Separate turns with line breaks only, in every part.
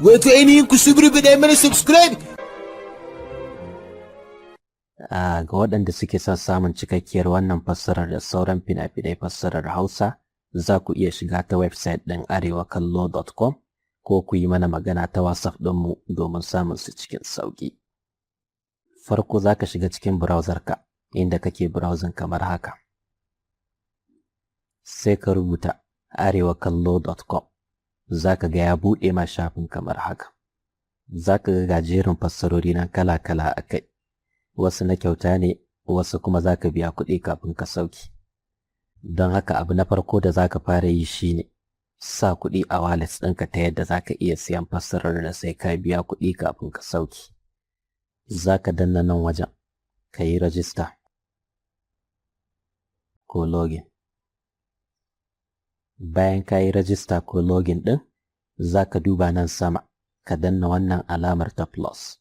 wato ainihin ku suburbuɗe mana subscribe.
Ga waɗanda suke son samun cikakkiyar wannan fassarar da sauran fina-finai fassarar Hausa, za ku iya shiga ta website ɗin arewakallo.com ko ku yi mana magana ta WhatsApp ɗinmu domin samun su cikin sauƙi. Farko za ka shiga cikin browser ka inda kake browsing kamar haka. Sai ka rubuta arewakallo.com. Za ka ga ya buɗe ma shafin kamar haka. Za ka ga gajerin fassarori na kala-kala a kai. Wasu na kyauta ne, wasu kuma za ka biya kuɗi kafin ka sauki. Don haka abu na farko da za ka fara yi shine sa kuɗi a wallet ɗinka ta yadda za ka iya siyan fassarar da sai ka biya kuɗi kafin ka sauki. Za ka danna nan wajen ka yi rajista ko login. Bayan ka yi rajista ko login ɗin, za ka duba nan sama ka danna wannan alamar ta plus.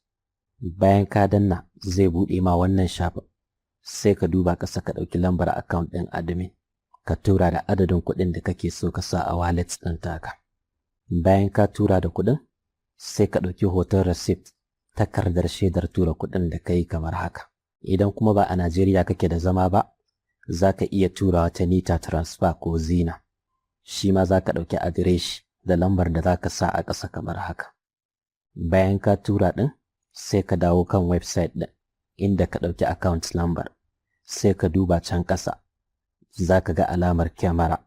Bayan ka danna zai buɗe ma wannan shafin, sai ka duba ƙasa ka ɗauki lambar account ɗin admin ka tura da adadin kuɗin da kake so ka sa a wallet ɗin taka. Bayan ka tura da kuɗin, sai ka ɗauki hoton receipt, takardar shaidar tura kuɗin da ka yi kamar haka. Idan kuma ba a Najeriya kake da zama ba, za ka iya turawa ta Nita Transfer ko Zina. Shi ma za ka ɗauki adireshi da lambar da za ka sa a ƙasa kamar haka. Bayan ka tura ɗin, sai ka dawo kan website ɗin inda ka ɗauki account number, sai ka duba can ƙasa, za ka ga alamar kyamara,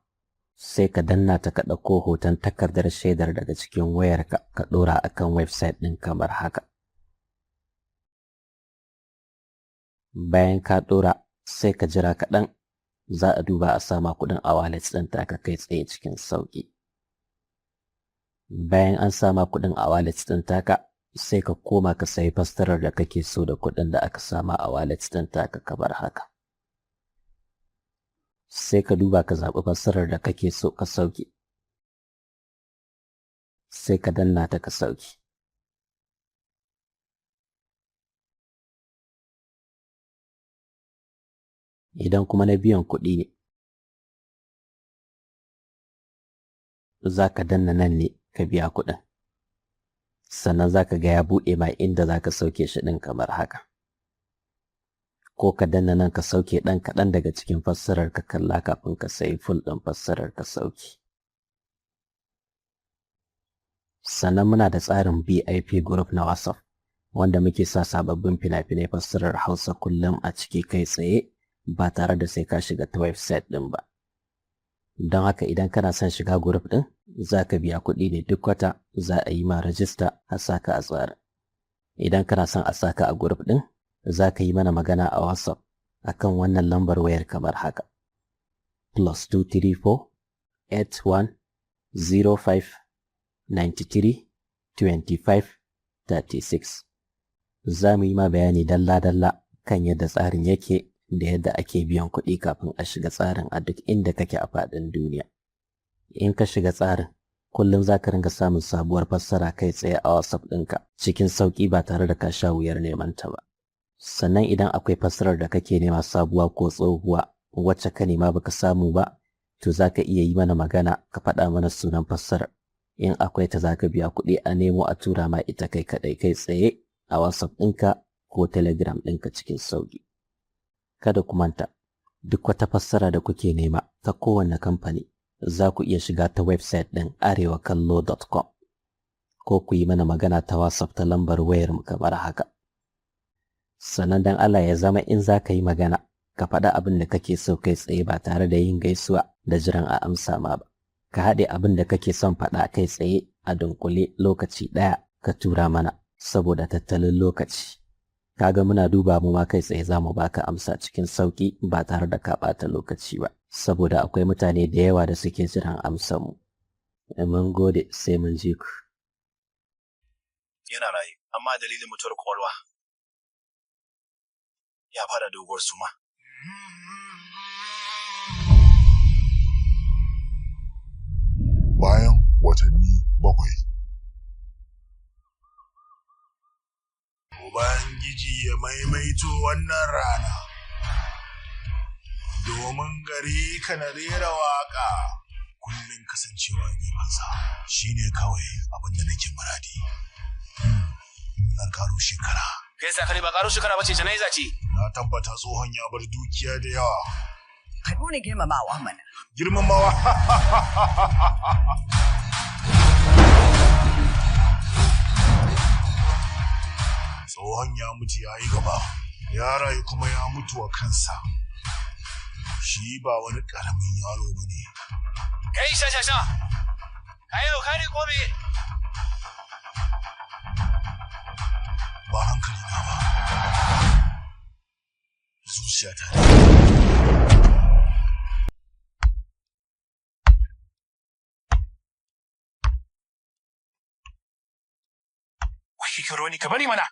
sai ka danna ta ka ɗauko hoton takardar shaidar daga cikin wayarka ka ɗora a kan website ɗin kamar haka. Bayan ka ɗora, sai ka jira kaɗan, za a duba a sama kuɗin a wallet ɗin taka kai tsaye cikin sauƙi. Bayan an sama kuɗin a wallet ɗin taka, sai ka koma ka sayi fassarar da kake so da kuɗin da aka sama a wallet ɗin taka kamar haka. Sai ka duba ka zaɓi fassarar da kake so ka sauke. Sai ka danna ta ka sauke. Idan kuma na biyan kuɗi ne, za ka danna nan ne ka biya kuɗin. Sannan za ka ga ya buɗe ma inda za ka sauke shi ɗin kamar haka. Ko ka danna nan ka sauke ɗan kaɗan daga cikin fassarar ka kalla kafin ka sayi full ɗin fassarar ka sauke. Sannan muna da tsarin VIP group na WhatsApp wanda muke sa sababbin fina-finai fassarar Hausa kullum a ciki kai tsaye ba tare da sai ka shiga ta website ɗin ba. Don haka idan kana son shiga group ɗin, za ka biya kuɗi ne duk wata, za a yi ma rajista a saka a tsarin. Idan kana son a saka a group ɗin, za ka yi mana magana a WhatsApp akan wannan lambar wayar kamar haka. +234 81 05 93 25 36. Za mu yi ma bayani dalla-dalla kan yadda tsarin yake da yadda ake biyan kuɗi kafin a shiga tsarin a duk inda kake a faɗin duniya. In ka shiga tsarin, kullum za ka ringa samun sabuwar fassara kai tsaye a WhatsApp ɗinka cikin sauƙi ba tare da ka sha wuyar neman ta ba. Sannan idan akwai fassarar da kake nema sabuwa ko tsohuwa wacce ka nema baka samu ba, to za ka iya yi mana magana ka faɗa mana sunan fassarar. In akwai ta za ka biya kuɗi a nemo a tura ma ita kai kaɗai kai tsaye a WhatsApp ɗinka ko Telegram ɗinka cikin sauƙi. Kada ku manta, duk wata fassara da kuke nema ta kowane kamfani, za ku iya shiga ta website ɗin arewakallo.com ko ku yi mana magana ta WhatsApp ta lambar wayar kamar haka. Sannan dan Allah ya zama in za ka yi magana, ka faɗa abin da kake so kai tsaye ba tare da yin gaisuwa da jiran a amsa ma ba. Ka haɗe abin da kake son faɗa kai tsaye a dunkule lokaci ɗaya ka tura mana saboda tattalin lokaci. Kaga muna duba mu ma kai tsaye za mu baka amsa cikin sauƙi ba tare da ka ɓata lokaci ba, saboda akwai mutane da yawa da suke jiran amsar mu. Mun gode, sai mun ji ku.
Yana raye, amma dalilin mutuwar kwakwalwa ya fara doguwar suma.
Bayan watanni 7. Ubangiji ya maimaito wannan rana, domin gare ka na rera waƙa, kullum kasancewa gefensa shine kawai abin da nake muradi. Zan karo shekara.
Kai sakare ba karo shekara bace janaiza ce.
Na tabbata tsohon ya bar dukiya da yawa.
Kai ne girmamawa mana.
Girmamawa. Tsohon ya mutu ya yi gaba. Ya rayu kuma ya mutu wa kansa. Shi ba wani ƙaramin yaro ba ne.
Kai sha. Kayo kare gobe.
Ba hankali na ba. Zuciyata ne.
Wai karo ni ka bari mana.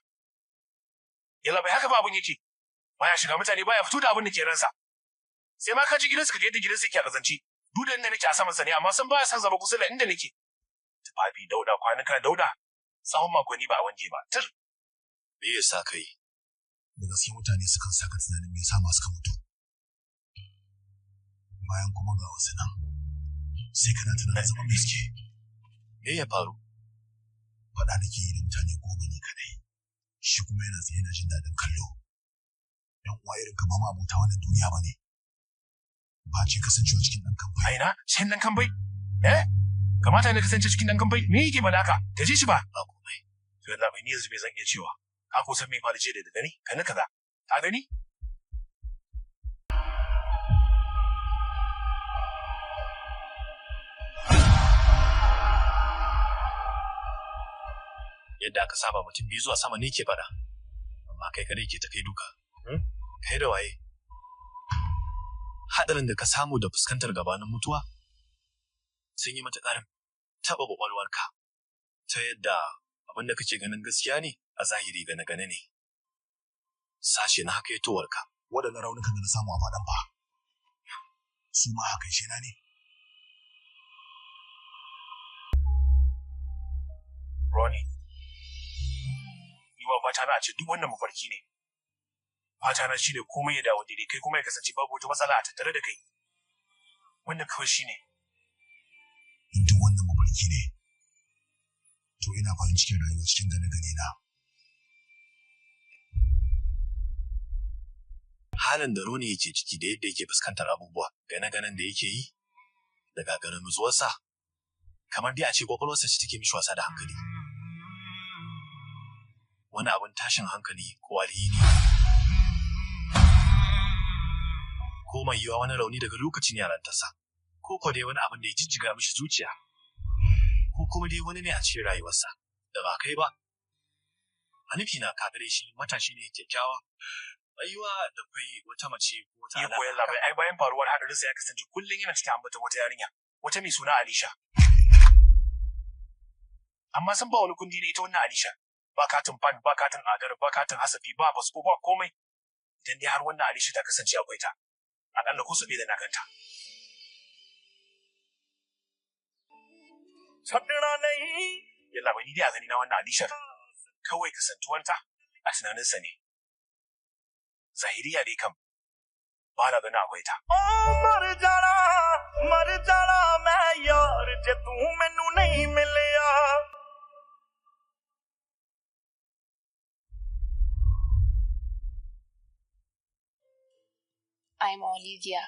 Yalla bai haka ba abun yake. Baya shiga mutane baya fito da abin da ke ransa. Sai ma ka ji gidansa ka je yadda gidansa yake a kazanci. Dudan inda nake a saman sa ne amma san baya san zaba kusa da inda nake. Tufafi dauda kwanuka dauda. Tsawon makonni ba a wanke ba. Tur. Me yasa kai?
Da gaske mutane sukan saka tunanin me yasa masu ka mutu. Bayan kuma ga wasu nan. Sai kana tunanin zaman me suke.
Me ya faru?
Faɗa nake yi da mutane 10 ne kadai. Shi kuma yana tsaye yana jin daɗin kallo. Yan uwa irin ka ba ma abota wannan duniya ba ne. Ba ce kasancewa cikin ɗan kamfai.
Aina, cikin ɗan kamfai? Kamata ne kasance cikin ɗan kamfai? Me yake ba da haka? Ka ji shi ba? Ba komai. To yalla bai ni yanzu me zan iya cewa. Ka ko san me faru jiya da dare? Ka ni kaza. Ka gani? Yadda aka saba mutum biyu zuwa sama ne ke fada. Amma kai kadai ke ta kai duka. Kai da waye? Haɗarin da ka samu da fuskantar gabanin mutuwa sun yi matuƙar taɓa ƙwaƙwalwarka ta yadda abin da kake ganin gaskiya ne a zahiri gane-gane ne. Sashe na haka yatowarka.
Waɗannan raunukan da na samu a faɗan fa. Su ma haka shi na ne.
Ronnie, yiwa fata na a ce duk wannan mafarki ne. Fata na shine komai ya dawo daidai kai kuma ya kasance babu wata matsala a tattare da kai. Wannan kawai shine.
In duk wannan mafarki ne, to ina farin cikin rayuwa cikin gane-gane na.
Halin da Ronnie yake ciki da yadda yake fuskantar abubuwa gane-ganen da yake yi da gagarin nutsuwarsa kamar dai a ce kwakwalwarsa ce take mishi wasa da hankali. Wani abin tashin hankali ko alhini ko mai yiwa wani rauni daga lokacin yarantarsa ko dai wani abin da ya jijjiga mishi zuciya ko kuma dai wani ne a cikin rayuwarsa da ba kai ba. A nufi na kagare shi matashi ne kyakkyawa mai yiwa da kai wata mace ko wata alaƙa. Koyan labai ai bayan faruwar haɗarinsa ya kasance kullum yana cikin ambata wata yarinya wata mai suna Alisha. Amma san ba wani kundi ne ita wannan Alisha. Ba katin fan, ba katin adar, ba katin hasafi, ba basko, ba komai. Idan dai har wannan Alisha ta kasance akwai ta. Aƙalla ko sabi da na ganta. Sabdana nahi. Yalla bai ni dai a gani na wannan Alisha. Kawai kasantuwanta a tunaninsa ne. Zahiriya dai kam. Ba na gani akwai ta.
Mar jana मैं यार जे तू मैनू नहीं मिलिया.
I'm Olivia.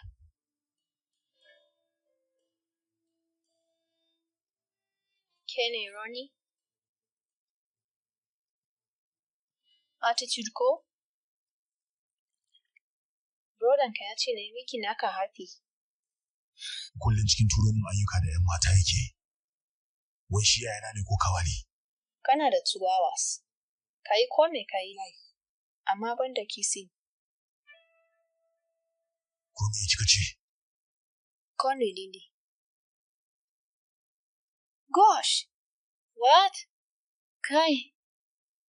Kenny Ronnie? Attitude ko? Brodanka ya ce na yi miki naka harfi.
Kullum cikin turo min ayyuka da 'yan mata yake. Wai shi yayana ne ko kawali?
Kana da 2 hours. Ka yi ko me ka yi life. Amma ban da kissing.
Ko me kika ce?
Conry Lily. Gosh! What? Kai,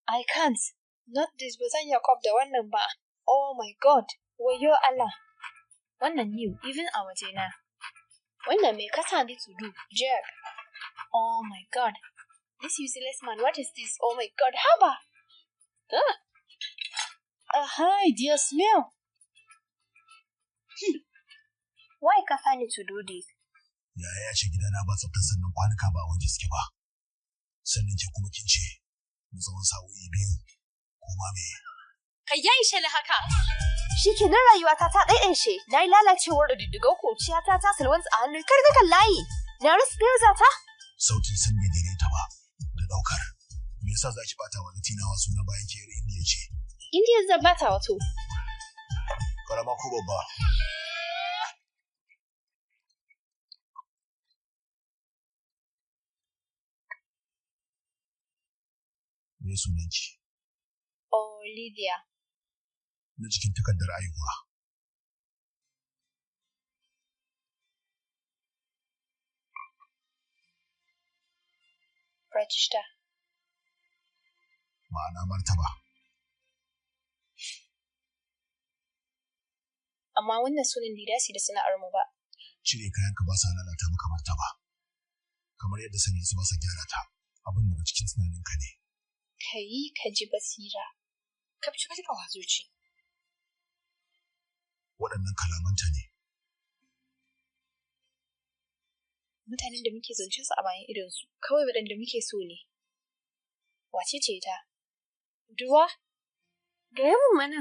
I can't. Not this, ba zan iya kwaf da wannan ba. Oh my God! Wayo Allah! Wannan new, even a wajena. Wannan me kasa ni to do? Jerk! Oh my God! This useless man, what is this? Oh my God! Haba! Hi, Dios mío! Why kafani to do this?
Yaya ya ce gidana ba tsaftar sannan kwanuka ba wanke suke ba. Sannan ke kuma kin ce na tsawon sa'o'i 2 ko ma me.
Kai ya ishe ni haka. Shi ke nan rayuwata ta ɗaiɗaishe. Na yi lalacewar da diddigar kociyata ta salwanta a hannun karkakan layi. Na rasa firza ta.
Sautin san bai daidaita ba da ɗaukar. Me yasa za ki ɓata wa Latinawa suna bayan ke yar Indiya ce?
Indiya zan bata wato.
Karama ko babba? Me sunanki?
Olivia.
Na cikin takardar haihuwa.
Register.
Ma'ana martaba.
Amma wannan sunan bai dace da sana'ar mu ba.
Cire kayanka ba sa lalata maka martaba. Kamar yadda sanya su ba sa gyara ta. Abin daga cikin tunaninka ne.
Kai ka ji basira. Ka fi cika wa zuci.
Waɗannan kalamanta ne.
Mutanen da muke zance su a bayan idonsu, kawai waɗanda muke so ne. Wace ce ta? Duwa? Gaya mun mana.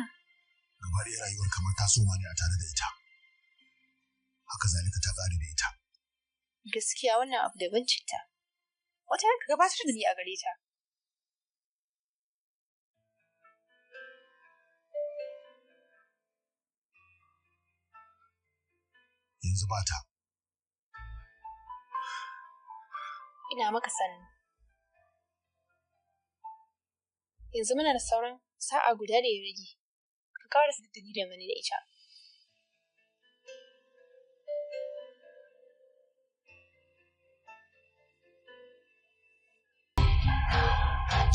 Gaba ɗaya rayuwar kamar ta soma ne a tare da ita. Haka zalika ta tsari da ita.
Gaskiya wannan abu daban citta. Wata yanka gabatar da ni a gare ta.
Yanzu ba ta.
Ina maka sannu. Yanzu muna da sauran sa'a guda da ya rage. Ka kawo da sanar da ni da mani da ita.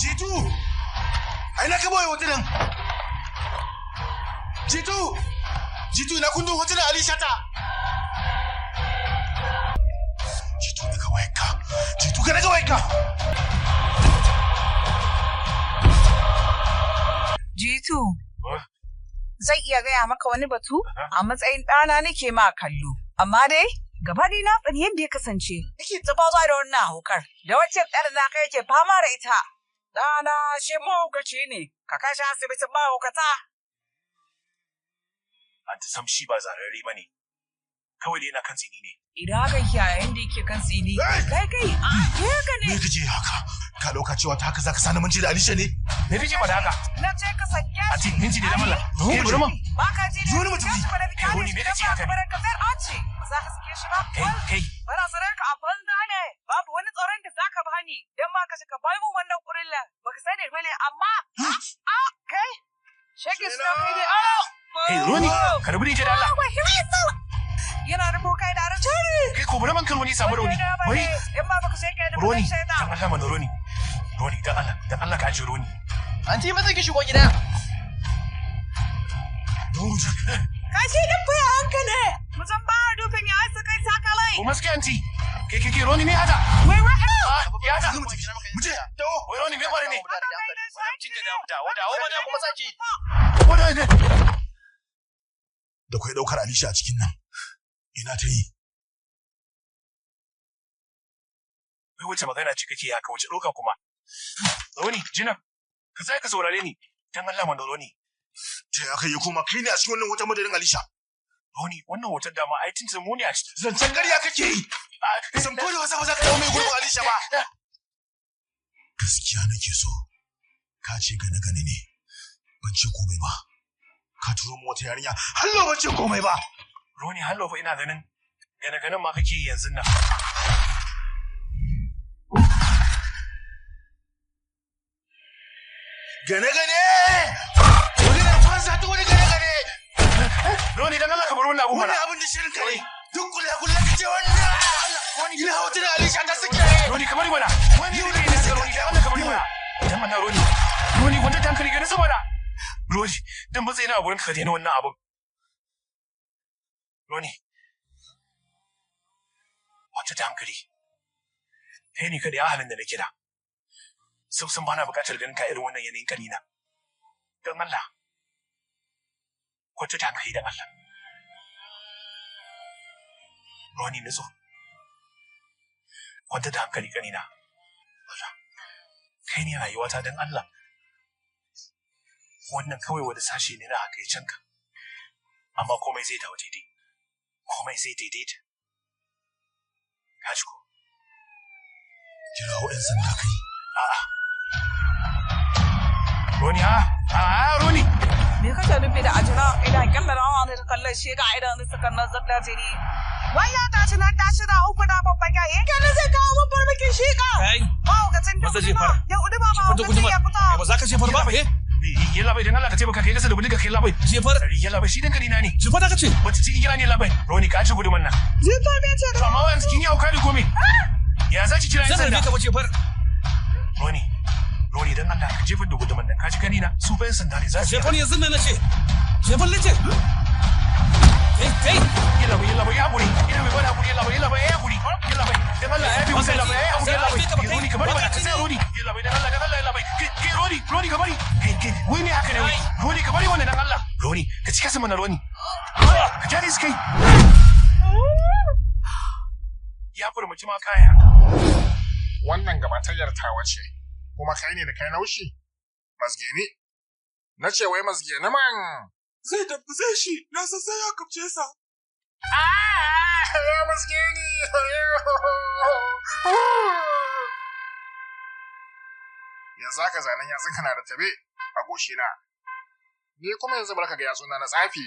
Jitu! Ai na ka boye hotunan. Jitu! Jitu ina kundin hotunan Alisha ta. Jitu daga wayarka. Jitu ka daga wayarka.
Jitu. Zai iya gaya maka wani batu? A matsayin ɗana nake ma kallo. Amma dai, gaba dai na tsani yadda ya kasance. Nake ta baza da wannan hukar. Da wacce ɗan na kai yake fama da ita. Ɗana shi mahaukaci ne, ka kashe asibitin mahaukata.
An ta sam shi ba zararre ba ne, kawai dai yana kan tsini ne.
Idan haka yayin da yake kan tsini, kai, a haka ne.
Me kake haka? Ka ɗauka cewa ta haka za ka sani manci da Alisha ne?
Me kake ba da haka?
Na ce ka sake
A ce minci da lamala. Ke bari man.
Ba ka ji da
Juni mutum.
Kai wani me kace haka ne?
Ka zar ace, ba za ka sake shi ba.
Kai.
Bara sanar ka a banza ne. Babu wani tsoron da zaka bani dan ma ka saka bai mu wannan kurilla. Baka sani bane amma kai. Shege su kai dai.
Hey Roni, ka rubuta ita da Allah.
Yana da bokai da race ne.
Kai ko bari man kan wani samu rauni. Wai.
In ma baka sai kai da
Roni,
sai da.
dan Allah mana Roni. Roni dan Allah ka aje Roni.
Anti maza ki shigo gida.
Ka ce dan baya hankali. Musan ba dufin ya aisa kai takalai.
Ko maske anti. Kai Roni ne hada.
Wai
Ya hada.
Muje, dawo.
Wai Roni me fare ne?
Cin da dawo ba da kuma saki.
Wai ne.
Da kwai ɗaukar Alisha a cikin nan. Ina ta yi.
Wai wace magana ce kake haka wace ɗauka kuma? Roni, Jina, ka sai ka saurare ni. Dan Allah mana Roni.
Ta ya kai ya koma kai ne a cikin wannan wata madadin Alisha.
Roni, wannan hoton dama ai tintin mu ne a cikin.
Zancen ƙarya kake yi. San ko da wasa ba za ka dawo mai gurbin Alisha ba. Gaskiya nake so. Ka ce gane ne. Ban ce komai ba. Ka turo mu wata yarinya. Hallo ban ce komai ba.
Roni, hallo fa ina ganin ganin ma kake yanzu nan.
Gane. Wani na fansa ta wani gane.
Roni, dan Allah ka bar wannan abu mana.
Wani abin da shirin ka ne. Duk kula ka ce wannan. Wani ina hoton Alisha ta suke.
Roni, ka bari mana. Wani ne da Roni, dan Allah ka bari mana. Dan mana Roni. Roni, wanda ta hankali gani saboda. Roni, dan ba zai na aburin ka daina wannan abun. Roni. Wata ta hankali. Kai ne kada ya halin da na kira. Sun bana bukatar ganin ka irin wannan yanayin kanina. Don Allah. Wata ta hankali da Allah. Roni na so. Wanda da hankali kanina. Kai ne rayuwata don Allah. Wannan kawai wani sashe ne na hakaicinka. Amma komai zai dawo daidai. Komai zai daidaita. Ka ji ko?
Kirawo 'yan sanda kai.
A'a. Roni Roni.
Me kake nufi da ajira idan kallarawa ne kallon shi ga idan suka nazar da jini. Waya ta ci nan tashi da uku da babban yayi. Kenan zai kawo mun farmakin shi ka.
Kai.
Mahaukacin da kuma. Ya udu ba mahaukacin ya fita.
Ba za ka shefar ba. Yalla bai dan Allah ka ce baka kai kasa da gudu ka kai labai. Jefar. Yalla bai shi dan kanina ne. Jefar da ka ce. Wata cikin kira ne labai. Roni ka ci guduman nan.
Jefar bai ce.
Amma wani cikin yau ka da komai. Ya za ki kira yan sanda? Zan ka ba Jefar. Roni dan Allah ka jefar da guduman nan. Ka ji kanina su fa yan sanda ne za su. Jefar yanzu nan nace. Jefar nace. Hey. Yalla bai ya guri. Yalla bai guri yalla bai ya guri. Yalla bai. Dan Allah ya bi mu yalla bai ya guri yalla bai. Roni ka bari ba ka sai Roni. Yalla bai dan Allah yalla bai. Ke Roni ka bari. Kai wai ne haka ne wai. Roni ka bari wannan dan Allah. Roni ka cika sama na Roni. Ka jari su kai. Ya furmuci ma kaya.
Wannan gabatayyar tawa ce. Kuma kai ne da kai naushi? Mazgeni. Na ce wai mazgeni man.
Zai dabbaze shi, na san sai ya kapce sa.
Ya mazgeni. Yanzu haka zanen yatsun kana da tabe a goshina. Ni kuma yanzu barka ga yatsuna na tsafi.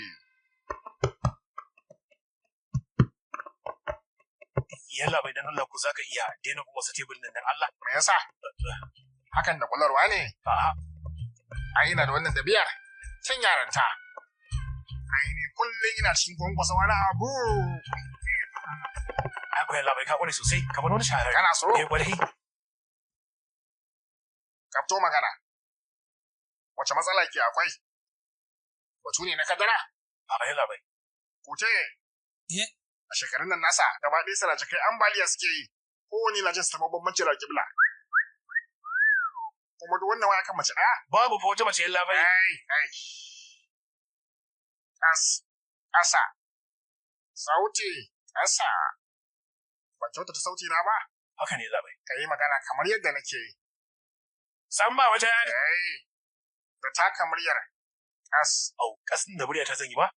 Yalla bai dan Allah ku zaka iya daina kuma sa tebul nan dan Allah.
Me yasa? Hakan da kullarwa ne?
A'a.
Ai ina da wannan dabiyar. Tun yaranta. Ai ne kullum ina cikin kwankwasa wani abu.
Ai ko yalla bai ka kware sosai kamar wani shahararre.
Kana so?
Wallahi.
Kafto magana. Wace matsala ke akwai? Batu ne na kadara?
A'a yalla bai.
Kuce. A shekarun nan nasa gaba ɗaya sarajakai ambaliya suke yi. Kowane lajin su taɓa bambancin alƙibla. Kuma duk wannan waya kan mace ɗaya?
Babu fa wata mace yalla bai.
Ai. Asa. Sauti. Asa. Ban kyautata sauti na ba?
Haka ne yalla bai.
Ka yi magana kamar yadda nake yi.
San ba wata yari.
Da taka muryar. Kas.
Au, kas din da murya ta zanyi ba?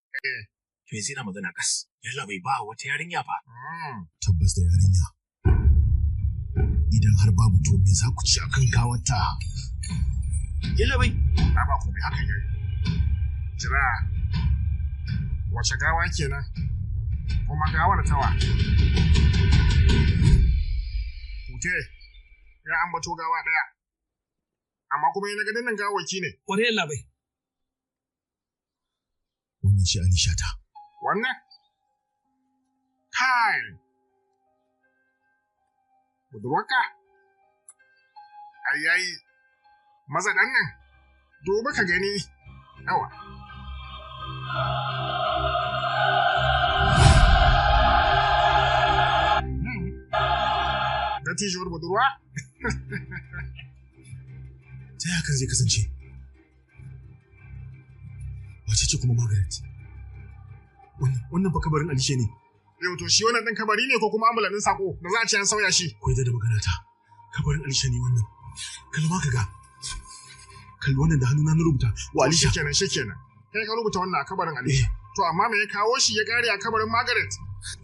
To yanzu ina magana kas. Yalla bai ba wata yarinya ba.
Tabbas da yarinya. Idan har babu to me za ku ci akan gawarta?
Yalla bai.
Ba komai hakan yayi. Jira. Wace gawa kenan? Kuma gawar tawa. Kute. Ya ambato gawa daya. Amma kuma yana ganin nan gawaki ne.
Wani yalla bai.
Wannan shi Aisha ta.
Wannan? Kai! Budurwarka? Ai, maza ɗan nan, dubi ka gani, yawa. Dattijuwar budurwa?
Ta yi hakan zai kasance? Wace ce kuma Margaret? Wannan fa kabarin Alishe ne.
Yau to shi wannan ɗan kabari ne ko kuma ambulanin sako da za a ce an sauya shi?
Ko da magana ta. Kabarin Alishe ne wannan. Kalma ka ga. Kalli wannan da hannuna na rubuta wa Alisha.
Shikenan. Kai ka rubuta wannan a kabarin Alisha. To amma me ya kawo shi ya kare a kabarin Margaret?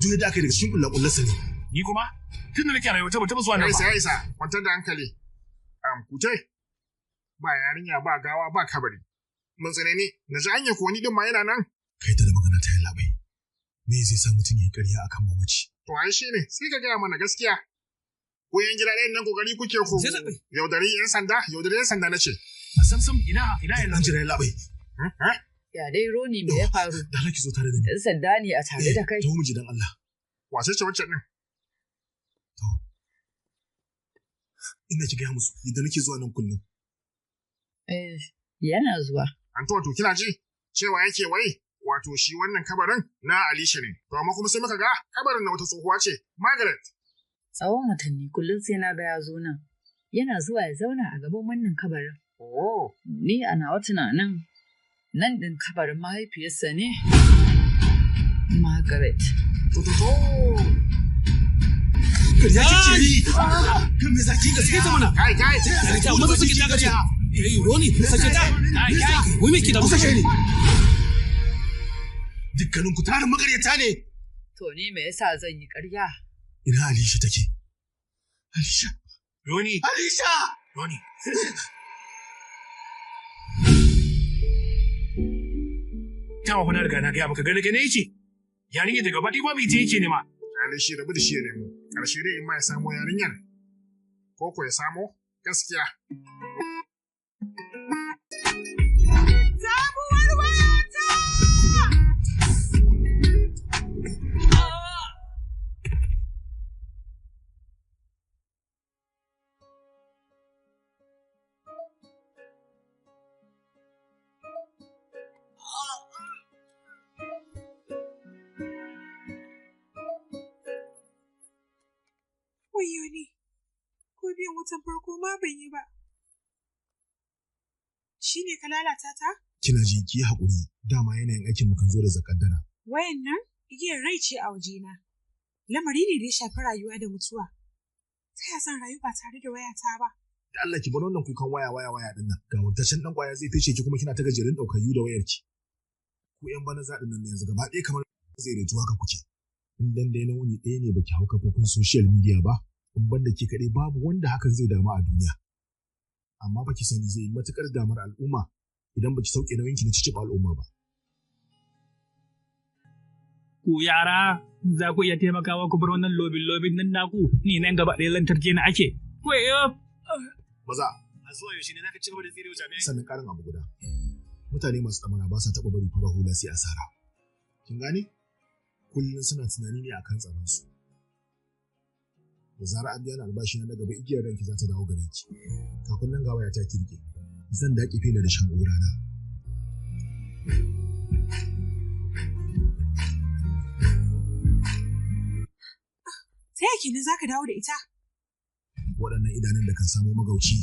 Duk da aka yi daga cikin kullakullarsa ne.
Ni kuma tun da nake rayuwa ta zuwa nan ba.
Ya isa. Kwantar da hankali. Kute. Ba yarinya ba gawa ba kabari. Mun tsane ni, na ji hanyar ko wani din ma yana nan.
Kai da magana ta yalla bai. Me zai sa mutum ya yi ƙarya akan mamaci?
To ai shi ne, sai ka gaya mana gaskiya. Ko yan gida ɗayan nan kokari kuke ku. Yaudari yan sanda na ce.
Samsam ina
yalla. An jira yalla bai.
Ya dai Roni me ya faru?
Da Allah ki zo tare da ni.
Yan sanda ne a tare da kai.
To mu ji dan Allah.
Wace ce wacce din?
To. Ina ki gaya musu idan nake zuwa nan kullum.
Yana zuwa.
Anto wato kina ji? Cewa yake wai wato shi wannan kabarin na Alisha ne. To amma kuma sai muka ga kabarin na wata tsohuwa ce, Margaret.
Tsawon watanni kullum sai na ga ya zo nan. Yana zuwa ya zauna a gaban wannan kabarin.
Oh.
Ni a nawa tunanin nan ɗin kabarin mahaifiyarsa ne. Margaret.
To.
Ƙarya kike yi. Kan me zaki gaske ta mana?
Kai.
Ta maza suke ta gace. Kai Roni, sake ta. Kai. Wai me ke da muka ne? Dukkanin ku tarin makaryata ne.
To ni me yasa zan yi ƙarya?
Ina Alisha take? Alisha.
Roni.
Alisha.
Roni. Tawa kuna riga na gaya maka gane yake. Yarinya daga baɗi ba mai je yake ne ma.
Alishi rabu da shi ya nemo. Ƙarshe dai in ma ya samo yarinyar. Ko ya samo gaskiya.
Sabuwar wayata!
Wayyo ne, ko biyan watan farko ma ban yi ba. Shi ne ka lalata ta?
Kina ji ki haƙuri, dama yanayin aikin mu kan zo da zakaddara.
Wayan nan igiyar rai ce a wajena. Lamari ne da ya shafi rayuwa da mutuwa. Ta ya zan rayu ba tare da wayata ba?
Da Allah ki bar wannan kukan waya din nan. Ga wurtaccen dan kwaya zai fice ki kuma kina ta gajerin ɗaukayu da wayar ki. Ku ƴan bana zaɗin nan yanzu gaba ɗaya kamar zai retu haka kuke. In dan dai na wuni ɗaya ne baki hau kafofin social media ba, in banda ke kaɗai babu wanda hakan zai damu a duniya. Amma baki sani zai yi matuƙar damar al'umma idan baki sauke nauyin ki na ciciɓa al'umma ba.
Ku yara za ku iya taimakawa ku bar wannan lobin nan naku ni nan gaba ɗaya lantarki na ake.
Maza.
A zuwa yaushe ne zaka ci gaba da tsirewa jami'ai?
Sannan ƙarin abu guda. Mutane masu tsamana ba sa taɓa bari farar hula sai asara. Kin gane? Kullum suna tunani ne akan tsaron su. Da zarar an biya ni albashi na gaba igiyar ranki za ta dawo gare ki. Kafin nan ga waya ta kirke. Zan daƙe fela da shan na.
Ta yake ne za ka dawo da ita?
Waɗannan idanun da kan samo magauci.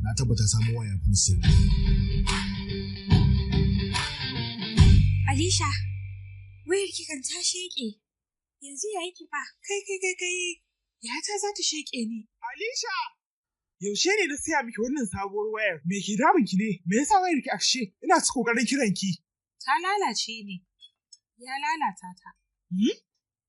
Na tabbata samo waya kun sai.
Alisha, wayar ki kan ta sheƙe. Yanzu ya yi fa. Kai. Yata za ta sheƙe ni.
Alisha! Yaushe ne na siya miki wannan sabuwar wayar? Me ke damun ki ne? Me yasa wayar ki akshe? Ina ta kokarin kiran ki.
Ta lalace ne. Ya lalata ta.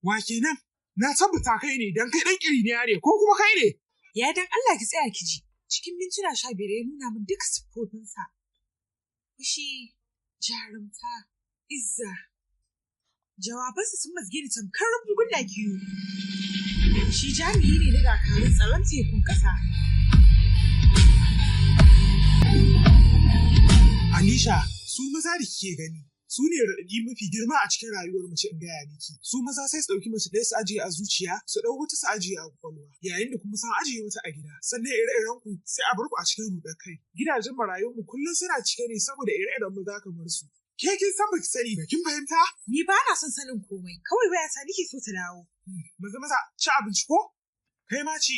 Wa kenan? Na tabbata kai ne dan kai dan kiriniya ne ko kuma kai ne?
Ya dan Allah ki tsaya ki ji. Cikin mintuna 15 ya nuna min duka siffofinsa. Fushi, jarumta, izza. Jawabansa sun mazge ni tamkar bugun da kiwo. Shi jami'i ne na dakarun tsaron tekun ƙasa.
Alisha, su maza da kike gani, su ne raɗaɗi mafi girma a cikin rayuwar mace in gaya miki. Su maza sai su ɗauki mace ɗaya su ajiye a zuciya, su ɗau wata su ajiye a kwakwalwa, yayin da kuma sun ajiye wata a gida. Sannan ire-iren ku sai a bar ku a cikin ruɗar kai. Gidajen marayun mu kullum suna cike ne saboda ire-iren maza kamar su. Ke kin san baki sani ba, kin fahimta?
Ni ba na son sanin komai, kawai wayata nake so ta dawo.
Maza, ci abinci ko? Kai ma ci.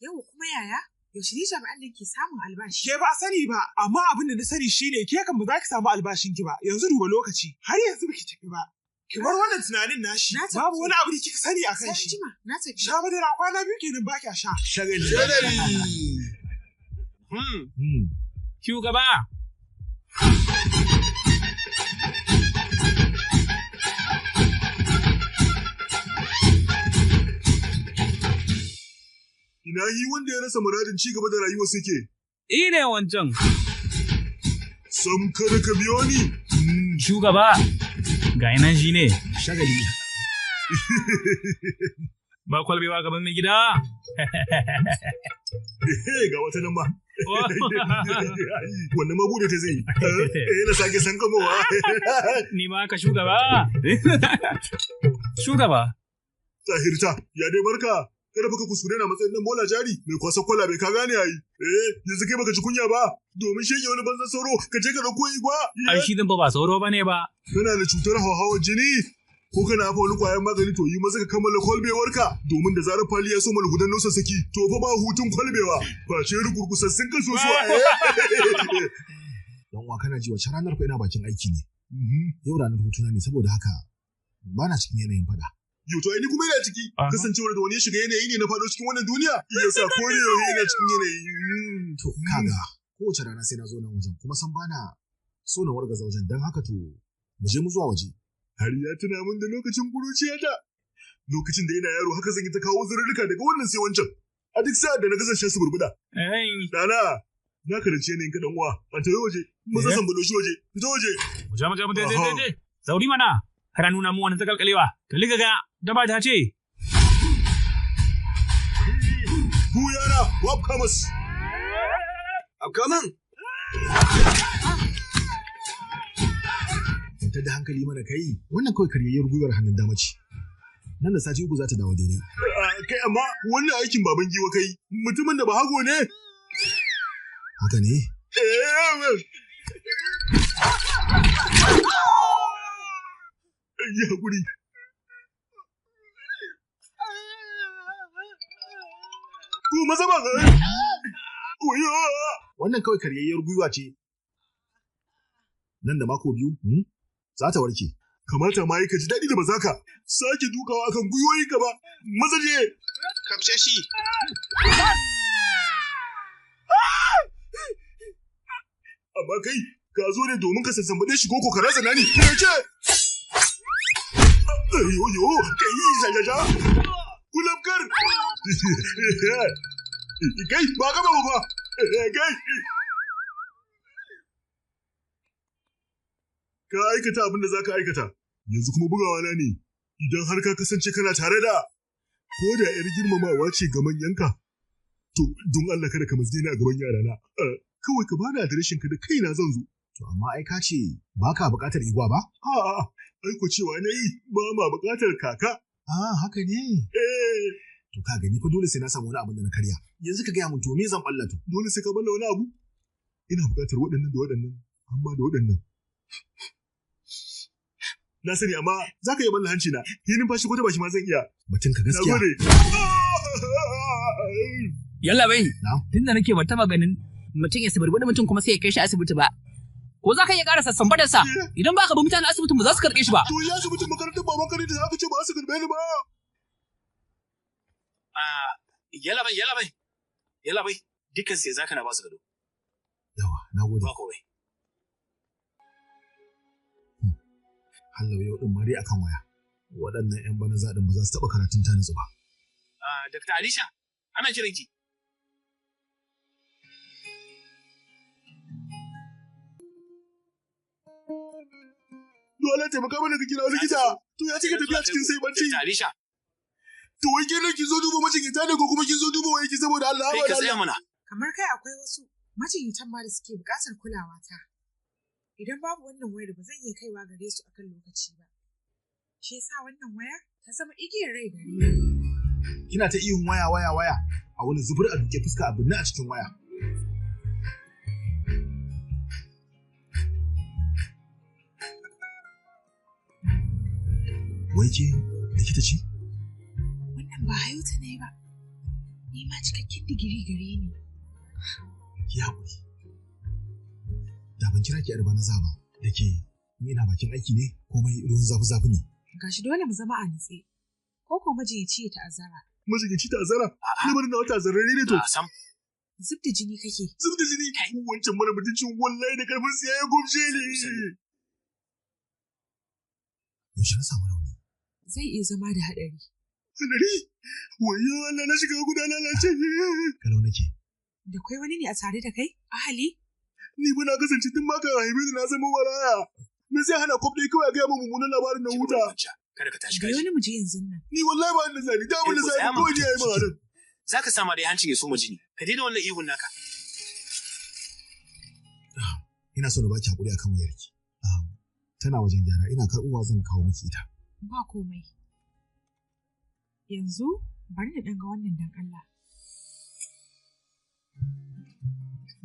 Yau kuma yaya? Yaushe ne jami'an da ke samun albashi?
Ke ba sani ba, amma abin da na sani shine ke kan ba za ki samu albashin ki ba. Yanzu duba lokaci, har yanzu baki tafi ba. Ki bar wannan tunanin nashi. Babu wani abu da kika sani a kan shi.
Na tafi.
Sha madara kwana biyu kenan ba kya sha.
Shagali.
Shugaba.
Ina yi wanda ya rasa muradin ci gaba da rayuwar suke.
Ine wancan.
Sam kada ka biyo ni.
Shugaba, ga nan shi ne.
Shagali.
Ba kwalbewa gaban mai gida.
Ga wata nan ba. Wannan mabude ta zai. Na sake san kamowa.
Ni ma ka shugaba. Shugaba.
Tahirta, ya dai barka. Kada baka kuskure na matsayin nan bola jari mai kwasa kwala bai ka gane yayi. Yanzu kai baka ci kunya ba domin shege wani banzan sauro ka je ka dauko igwa.
Ai shi din ba sauro bane ba.
Kana da cutar hawan jini ko kana fa wani kwayan magani to yi maza ka kammala kwalbewarka domin da zarar fali ya so malgudan nusa saki to fa ba hutun kwalbewa ba ce rugurgusassun kaso su Dan wa kana ji wace ranar fa ina bakin aiki ne. Yau ranar hutuna ne saboda haka ba na cikin yanayin faɗa.
Yo to ni kuma ina ciki. Kasancewar da wani ya shiga yanayi ne na faɗo cikin wannan duniya. Yasa ko ne ina cikin yanayi.
To kaga kowace rana sai na zo nan wajen kuma san bana so na wargaza wajen don haka to mu je mu zuwa waje.
Har ya tuna min da lokacin kuruciyata. Lokacin da ina yaro haka zan yi ta kawo zurrurruka daga wannan sai wancan. A duk sa'ad da na kasance su burbuda. Dana, na karanci yanayin ka dan uwa. A tayi waje, maza san bado shi waje. Fita waje.
Mu je. Zauri mana. Har nuna mu wani takalkalewa. To liga ga daba ta ce.
Ku yana, wap kamas.
Abkaman.
Kwantar da hankali mana kai, wannan kawai karyayyar gwiwar hannun dama ce. Nan da sati uku za ta dawo daidai.
Kai amma wannan aikin baban giwa kai, mutumin da ba hago ne?
Haka ne?
Yi haƙuri. Ku maza ba
wannan kawai karyayyar gwiwa ce. Nan da mako biyu, za ta warke.
Kamata ma yi ka ji daɗi da ba za ka sake dukawa kan gwiwoyi ka ba. Maza je.
Kamshe shi.
Amma kai, ka zo ne domin ka sassambaɗe shi ko ka razana ni. Me ce? Yo, kai yi jajaja. Kulabkar. Kai, ba gaba ba. Kai. Ka aikata abin da za ka aikata, yanzu kuma bugawa na ne, idan har ka kasance kana tare da, ko da ‘yar girmamawa ce ga manyanka, to, don Allah kada ka mazge ni a gaban yarana, kawai ka bani adireshin ka da kaina zan zo.
To, amma ai ka ce ba ka buƙatar igwa ba?
A'a, aiko cewa na yi ba ma buƙatar kaka.
Haka ne. To, ka gani fa dole sai na samu wani abin da na karya. Yanzu ka gaya mun to me zan ɓallato?
Dole sai ka balla wani abu? Ina buƙatar waɗannan da waɗannan, amma da waɗannan. Na sani amma za ka iya balla hanci na, yi numfashi ko ta bashi ma zan iya.
Batun ka gaskiya.
Yalla bai, tunda nake ba taba ganin mutum ya sabarbaɗi mutum kuma sai ya kai shi asibiti ba. Ko za ka iya ƙara sassambaɗar sa idan ba ka bi mutanen asibitin ba za su karɓe shi ba.
To ya asibitin makarantar baban kare da za ka ce ba su karɓe ni ba.
Yalla bai, dukkan sai zaka na ba su gado.
Yawa, na gode.
Ba kowai.
Hallau yau ɗin ma dai akan waya. Waɗannan 'yan bana zaɗin ba za su taɓa karatun ta nutsu ba.
Dr. Alisha, ana kiran ki.
Dole taimaka mana ka kira likita. To ya cika tafiya cikin sai barci.
Dr. Alisha.
To wai kenan ki zo duba majinyata ne ko kuma kin zo duba wai ki saboda Allah
ba da Allah. Kai ka tsaya mana.
Kamar kai akwai wasu majinyatan ma da suke buƙatar kulawa ta. Idan babu wannan wayar ba zan iya kaiwa gare su akan lokaci ba. Shi yasa wannan wayar ta zama igiyar rai gare ni.
Kina ta ihun waya a wani zubur a duke fuska abin a cikin waya. Wai ke likita ce?
Wannan ba hayuta ne ba. Ni ma cikakken digiri gare ni.
Ki haƙuri. Da ban kira ki yar bana zaba da ke ina bakin aiki ne komai ruwan zafi ne.
Gashi dole mu zama a nutse. Ko ko majiyaci ya ta'azzara.
Majiyaci ta'azzara? Lamarin na wata zarare ne to.
Sam.
Zub da jini kake.
Zub da jini? Wancan mara mutuncin wallahi da karfin siya ya gumshe ni.
Yaushe na samu rauni?
Zai iya zama da haɗari.
Haɗari? Wayo Allah na shiga guda lalace.
Kalau nake.
Da kai wani ne a tare da kai? Ahali?
Ni ba na kasance tun ma kan haife ni na zama maraya. Me zai hana kwaf ɗaya kawai a gaya min mummunan labarin na huta.
Kada ka tashi
kaji. Da wani mu je yanzu nan.
Ni wallahi ba da zani, da wani zani kawai ne yayi maganar.
Za ka sama dai hancin ya soma jini. Ka daina wannan ihun naka.
Ina so na baki hakuri akan wayarki. Tana wajen gyara, ina karɓuwa zan kawo miki ita.
Ba komai. Yanzu bari na ɗan ga wannan dan Allah.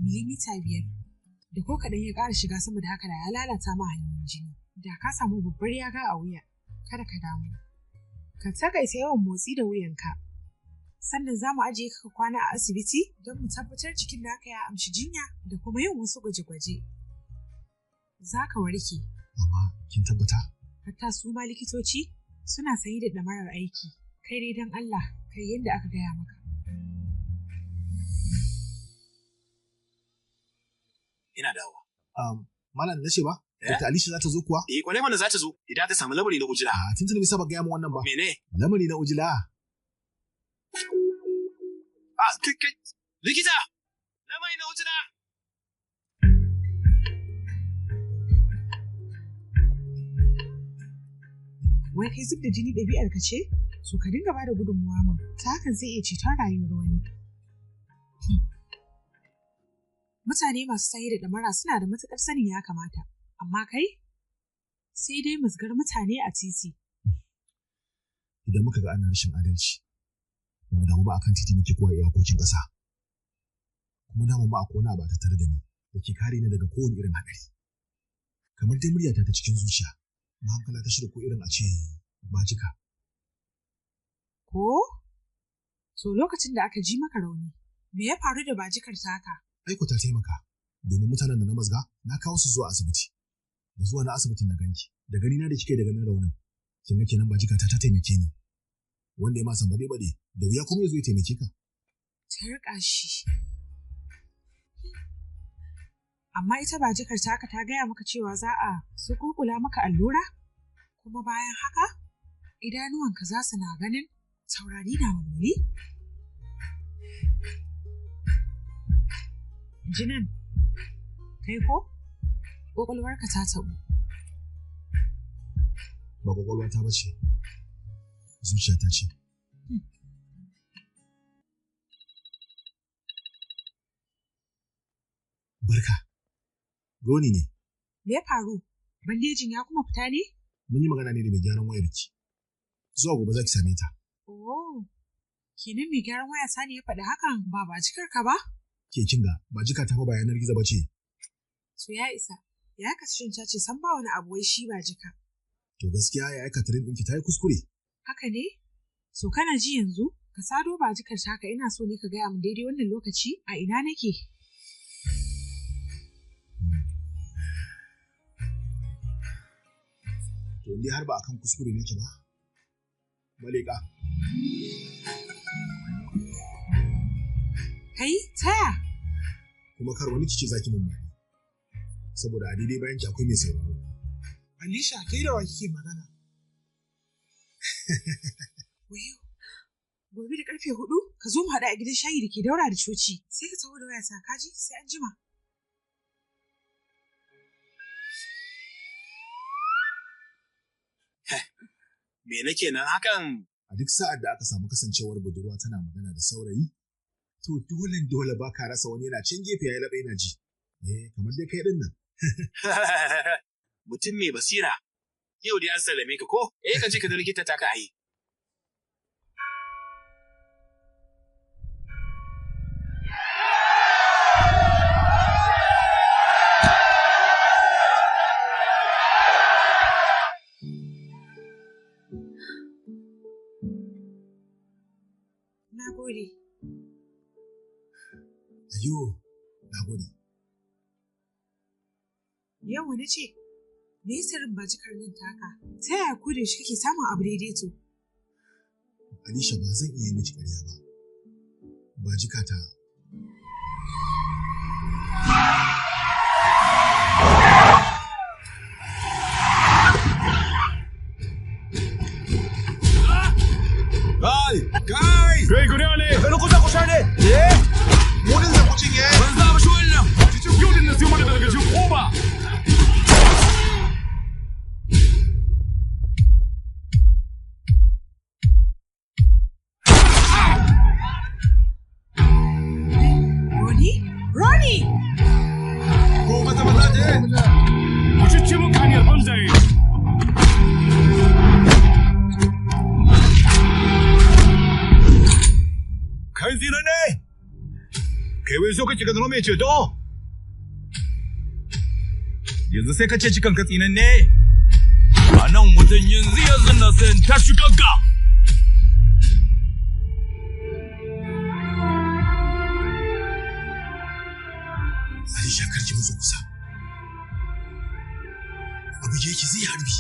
Milimita 5. Da ko kaɗan ya ƙara shiga sama da haka da ya lalata ma hanyoyin jini. Da ka samu babbar yaga a wuya, kada ka damu. Ka takaita yawan motsi da wuyanka. Sannan za mu ajiye ka kwana a asibiti don mu tabbatar jikin naka ya amshi jinya da kuma yin wasu gwaje-gwaje. Za ka warke.
Amma kin tabbata?
hatta su ma likitoci suna sayi da ɗamarar aiki. Kai dai don Allah, kai yadda aka gaya maka.
Ina dawowa.
Malam na ce ba? Dr. Alisha za ta zo kuwa?
Kwarai mana za ta zo idan ta samu lamari na ujila.
Tuntuni bisa ba gaya mu wannan ba.
Mene?
Lamari na ujila.
Kai, likita! Lamari na ujila!
Wai kai zub da jini ɗabi'ar ka ce? So ka dinga ba da gudunmuwa ma, ta hakan zai iya ceton rayuwar wani. Mutane masu saye da ɗamara suna da matuƙar sanin ya kamata, amma kai sai dai musgar mutane a titi.
Idan muka ga ana rashin adalci, mu damu ba akan titi muke kowa iyakokin ƙasa. Kuma damu ba a kona ba ta tare da ni da ke kare ni daga kowane irin haɗari. Kamar dai muryata ta cikin zuciya, mahankala ta shirya ko irin a ce bajika.
Ko? So lokacin da aka ji maka rauni, me ya faru da bajikar taka?
Aiko ta taimaka, domin mutanen da na mazga na kawo su zuwa asibiti. Da zuwa na asibitin na ganki, da gani na da kike da ganin raunin. Kin ga kenan bajika ta taimake ni. Wanda ya ma san bade da wuya kuma ya zo ya taimake ka.
Ta riƙa shi. Amma ita bajikar taka ta gaya maka cewa za a su kurkula maka allura? Kuma bayan haka, idanuwanka za su na ganin taurari na walwali? Jinan, kai ko? Ƙwaƙwalwarka ta taɓu.
Ba ƙwaƙwalwa ta bace, zuciya ta ce. Barka, Roni ne.
Me ya faru? Bandejin ya kuma fita ne?
Mun yi magana ne da mai gyaran wayarki. Zuwa gobe za ki same ta.
Oh, kenan mai gyaran waya sani ya faɗi hakan ba bajikar ka ba?
Ke kinga, bajika ta fa ba yanar gizo ba ce.
So ya isa, ya kasance ce san ba wani abu wai shi bajika.
To gaskiya ya aika tarin ɗinki ta yi kuskure.
Haka ne? So kana ji yanzu? Ka sado bajikar taka ina so ne ka gaya min daidai wannan lokaci a ina nake?
To indai har ba akan kuskure nake ba. Malika.
Kai, taya?
Kuma kar wani kice zaki mun bani. Saboda a daidai bayan ki akwai mai sauraro.
Alisha, kai da wa kike magana?
Wayo, gobe da karfe 4 ka zo mu haɗu a gidan shayi da ke daura da coci. Sai ka taho da waya sa kaji sai an jima.
Me nake nan hakan?
A duk sa'ad da aka samu kasancewar budurwa tana magana da saurayi, to dole ba ka rasa wani yana can gefe ya yi laɓa yana ji. Kamar dai kai ɗin nan.
Mutum mai basira, yau dai an sallame ka ko? Ka je ka da likita ta ka ayi.
Na gode.
Ayo, na gode.
Yau na ce, me ya sirrin bajikar nan taka? Ta yaya ko da shi kake samun abu daidaito?
Alisha ba zan iya miki ƙarya ba. Bajika ta.
Kai guda ne!
Kai kusa ne!
Munin da kucin ya ban za mu shi wannan!
Cikin yudin na siyo mana daga cikin koba!
Roni!
Ko maza je!
Ku cicce mun hanyar banzaye!
Kai zina ne? Kai wai so kake ka zama mai ceto? Yanzu sai ka ce cikan ka tsinan ne? A nan wajen yanzu na sayan tashi gagga!
Alisha karki mu zo kusa. Abu yake zai harbi.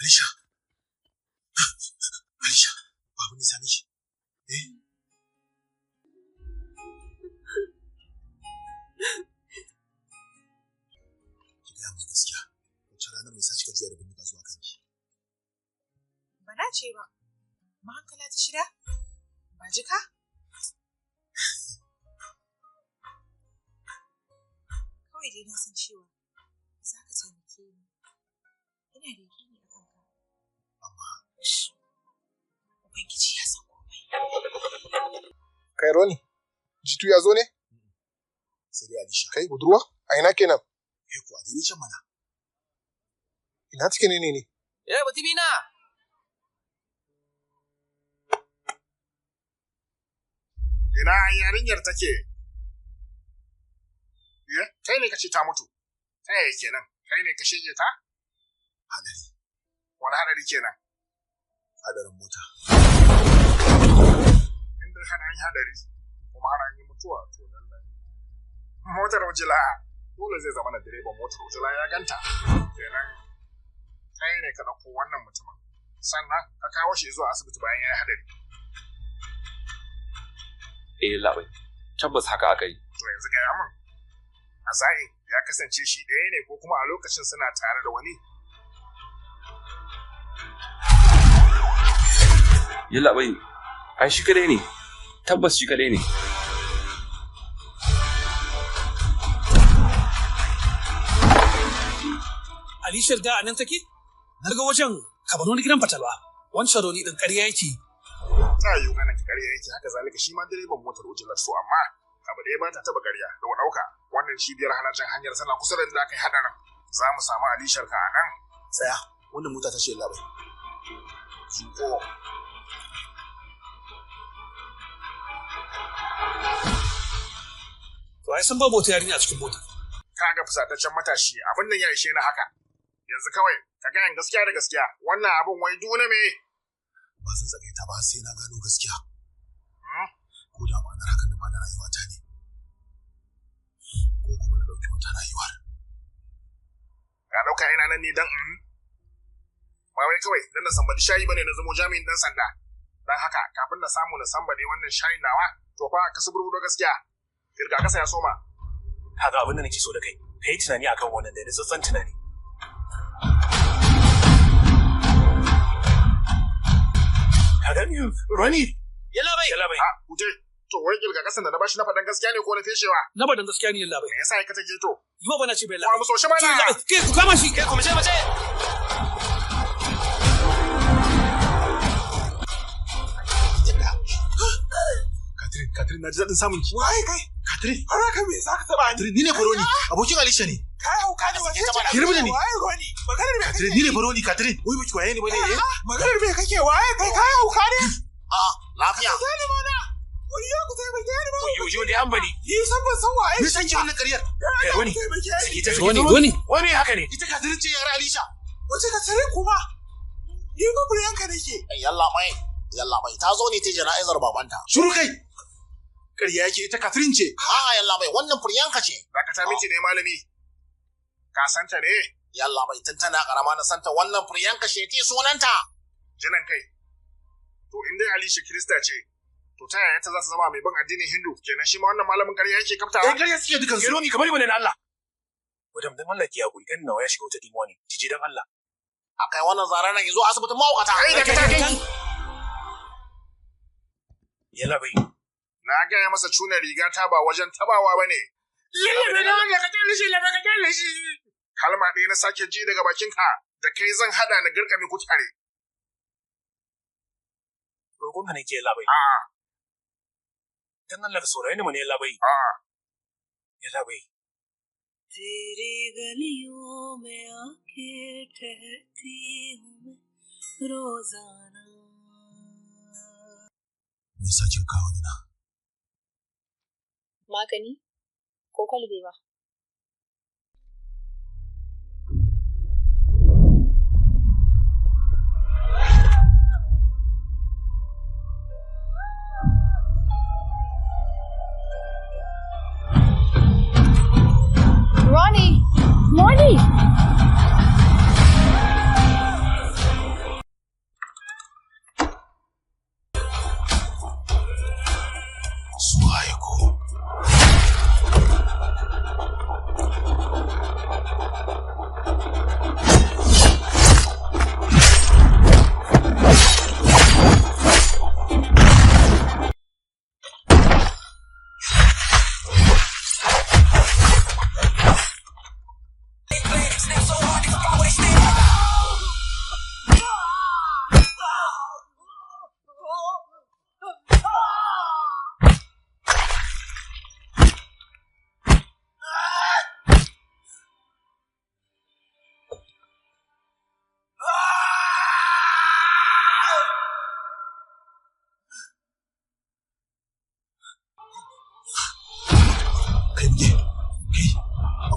Alisha. Alisha, babu ne same shi. Ki gaya min gaskiya. Wace ranar mai sa kika juya da bindiga zuwa kanki?
Ba na ce ba. Mahankala ta shida? Ba jika? Kawai dai na san cewa za ka taimake ni. Ina da yakini a kanka.
Amma
Ubangiji ya san komai.
Kai Roni, Jitu ya zo ne?
sai dai Alisha.
Kai budurwa? A ina kenan?
Ko a dire can mana.
Ina take ne?
Batimina!
Ina yarinyar take? Kai ne kace ta mutu. Ta yaya kenan? Kai ne ka shige ta?
Hadari.
Wani hadari kenan?
Hadarin mota.
Inda hana yi hadari, kuma hana yi mutuwa to lallai. Motar ujila dole zai zama na direban motar ujila ya ganta. Kenan kai ne ka ɗauko wannan mutumin. Sannan ka kawo shi zuwa asibiti bayan ya yi hadari.
Labai, tabbas haka aka yi.
To yanzu gaya min, a sa'in ya kasance shi ɗaya ne ko kuma a lokacin suna tare da wani?
Labai, ai shi kadai ne, tabbas shi kadai ne.
Alishar da a nan take? Daga wajen kamar wani gidan fatalwa, wancan roni ɗin ƙarya yake.
Ta yiwu ganin ƙarya yake haka zalika shi ma direban motar ujilar su amma abu da ya bata taba ƙarya da ɗauka wannan cibiyar halaccin hanyar sana kusa da inda aka yi hadarin za mu samu alishar ka a nan.
Tsaya, wannan mota ta ce labai.
Zuko.
To ai sun ba mota yarinya a cikin mota.
Ka ga fusataccen matashi abin nan ya ishe ni haka. Yanzu kawai ka gayan gaskiya da gaskiya wannan abin wai dole me?
Ba zan tsagaita ba sai na gano gaskiya. Ko da ma'anar hakan da ba da rayuwata ne. Ko kuma na ɗauki wata rayuwar.
Ka ɗauka ina nan ne don ba wai kawai don na sambadi shayi bane na zamo jami'in dan sanda. Don haka kafin na samu na sambade wannan shayin nawa to fa ka suburbudo gaskiya. Kirga kasa ya soma.
Kaga abin da nake so da kai. Kai tunani akan wannan da tsantsan tunani. Kaga ni Roni.
Yalla bai.
Ha, kuje. To wai kirga kasan da na bashi na faɗan gaskiya ne ko na feshewa?
Na faɗan gaskiya ne yalla bai.
Me yasa ka take to?
Zuwa bana ce bai
Wa mu so shi mana.
Kai ku kama shi.
Kai ku mace.
Katrin na ji daɗin samun ki.
Waye kai?
Katrin.
Har ka me za ka taɓa ni?
Katrin ni ne Baroni, abokin Alisha ne.
Kai hauka ne wace ce?
Girma da ni.
Waye Roni? Maganar me kake?
Katrin ni ne Baroni, Katrin. Wai baki waye ne bane eh?
Maganar me kake? Waye kai? Kai hauka ne?
Lafiya.
Kai mana. Wayyo ku sai bai gani ba.
Yo dai an bari.
Yi san ban san waye.
Me san ki wannan ƙaryar?
Kai Roni. Wani haka ne.
Ita Katrin ce yar Alisha.
Wace Katrin kuma? Ni ba Buryanka nake.
Yalla mai ta zo ne ta jana'izar babanta. Shiru kai. Ƙarya yake ita Katrin ce. A'a yalla mai wannan Buryanka ce.
Zaka ta miki ne malami. Ka santa ne?
Yalla mai tantana karama na santa wannan Buryanka ce ti sunanta.
Jinan kai. To in dai Alisha Kirista ce, to ta yaya ta za ta zama mai bin addinin Hindu? Kenan shi ma wannan malamin ƙarya yake kaftawa?
Ƙarya suke dukan su.
Roni kamar bane na Allah. Wadam dan Allah ki hakuri kan nawa ya shiga wata dimuwa ne. Ki je dan Allah.
Akai wannan zara nan yazo asibitin mahaukata.
Kai.
Yalla bai.
Na gaya masa cuna riga ta ba wajen tabawa ba ne. Kalma ɗaya na sake ji daga bakinka da kai zan hada na garkame ku tare.
Roƙon ka ne ke labai. Dan Allah ka saurare ni mu ne labai. Ya labai.
तेरी गलियों में आके ठहरती हूँ मैं रोजाना.
Me sake kawo ni na?
Magani ko kwalbewa? Ronnie!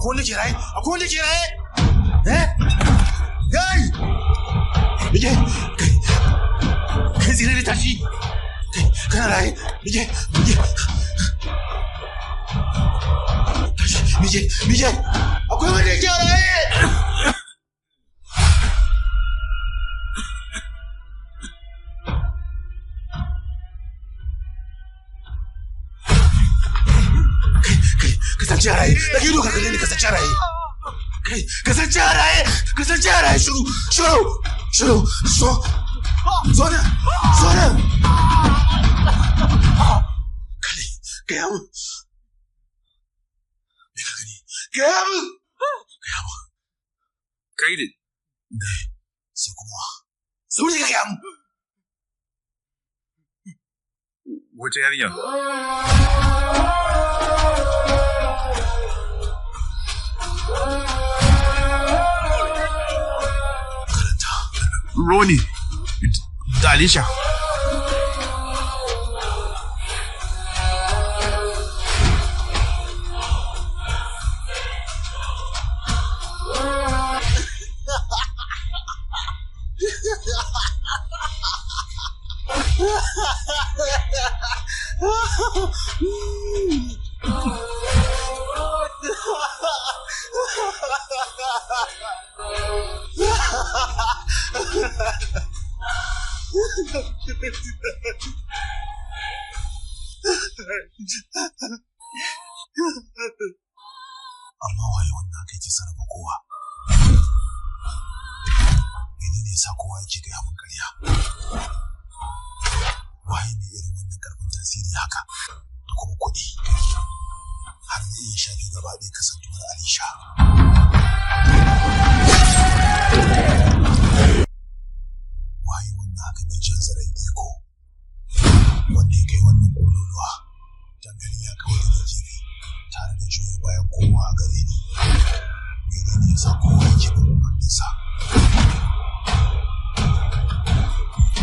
Akwai wanda ke raye? Akwai wanda ke raye? Kai! Mije! Kai zira da tashi! Kai, kana raye? Mije! Tashi, mije! Akwai wanda ke raye! kasance a raye da gido ka kalle ni kasance a raye kai kasance a raye shiru zo nan kalle gaya mun me ka gani gaya mun
kai da
sai kuma sauri ka gaya mun
wace yarinya
Ronnie da Alicia.
Amma waye wannan aka yi sarrafa kowa? Menene yasa kowa yake gaya mun ƙarya? Waye ne irin wannan ƙarfin tasiri haka da kuma kuɗi? Har ya iya shafi gaba ɗaya kasantuwar Alisha. Waye wannan haka mai jan zaren iko? Wanda ya kai wannan ƙololuwa? Dangane ya kawai da gefe tare da juya bayan kowa a gare ni. Menene yasa kowa yake bin umarninsa?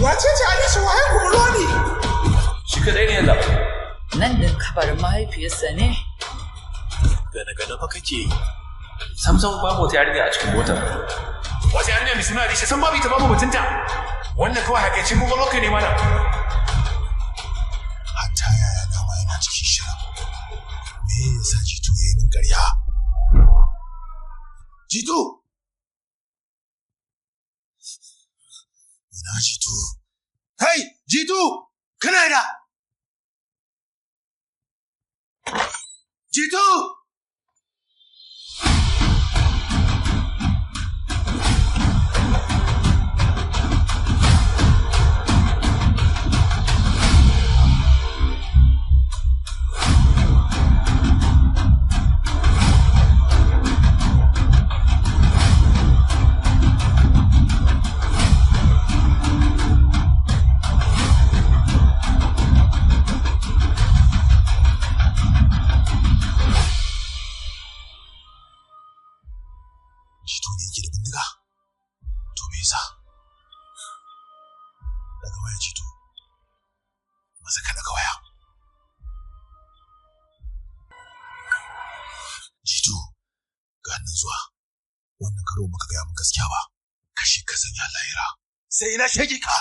Wace ce Alisha waye kuma ne?
Shi kadai ne yalla.
Nan din kabarin mahaifiyarsa ne.
Gane fa kake.
Samsung babu wata yarinya a cikin motar.
Wace yarinya mai suna Alisha san babu ita babu mutunta. Wannan kawai hakicin gugolo kai ne mana.
Hatta yaya dama yana cikin shirin. Me yasa Jitu ya yi min ƙarya? Jitu! Ina Jitu? Hey! Jitu! Kana da? Jitu! Jitu ne yake da bindiga? To me yasa? Daga waya Jitu. Maza ka daga waya. Jitu, ga nan zuwa. Wannan karo maka gaya mun gaskiya ba. Kashi ka sanya lahira. Sai na shege ka.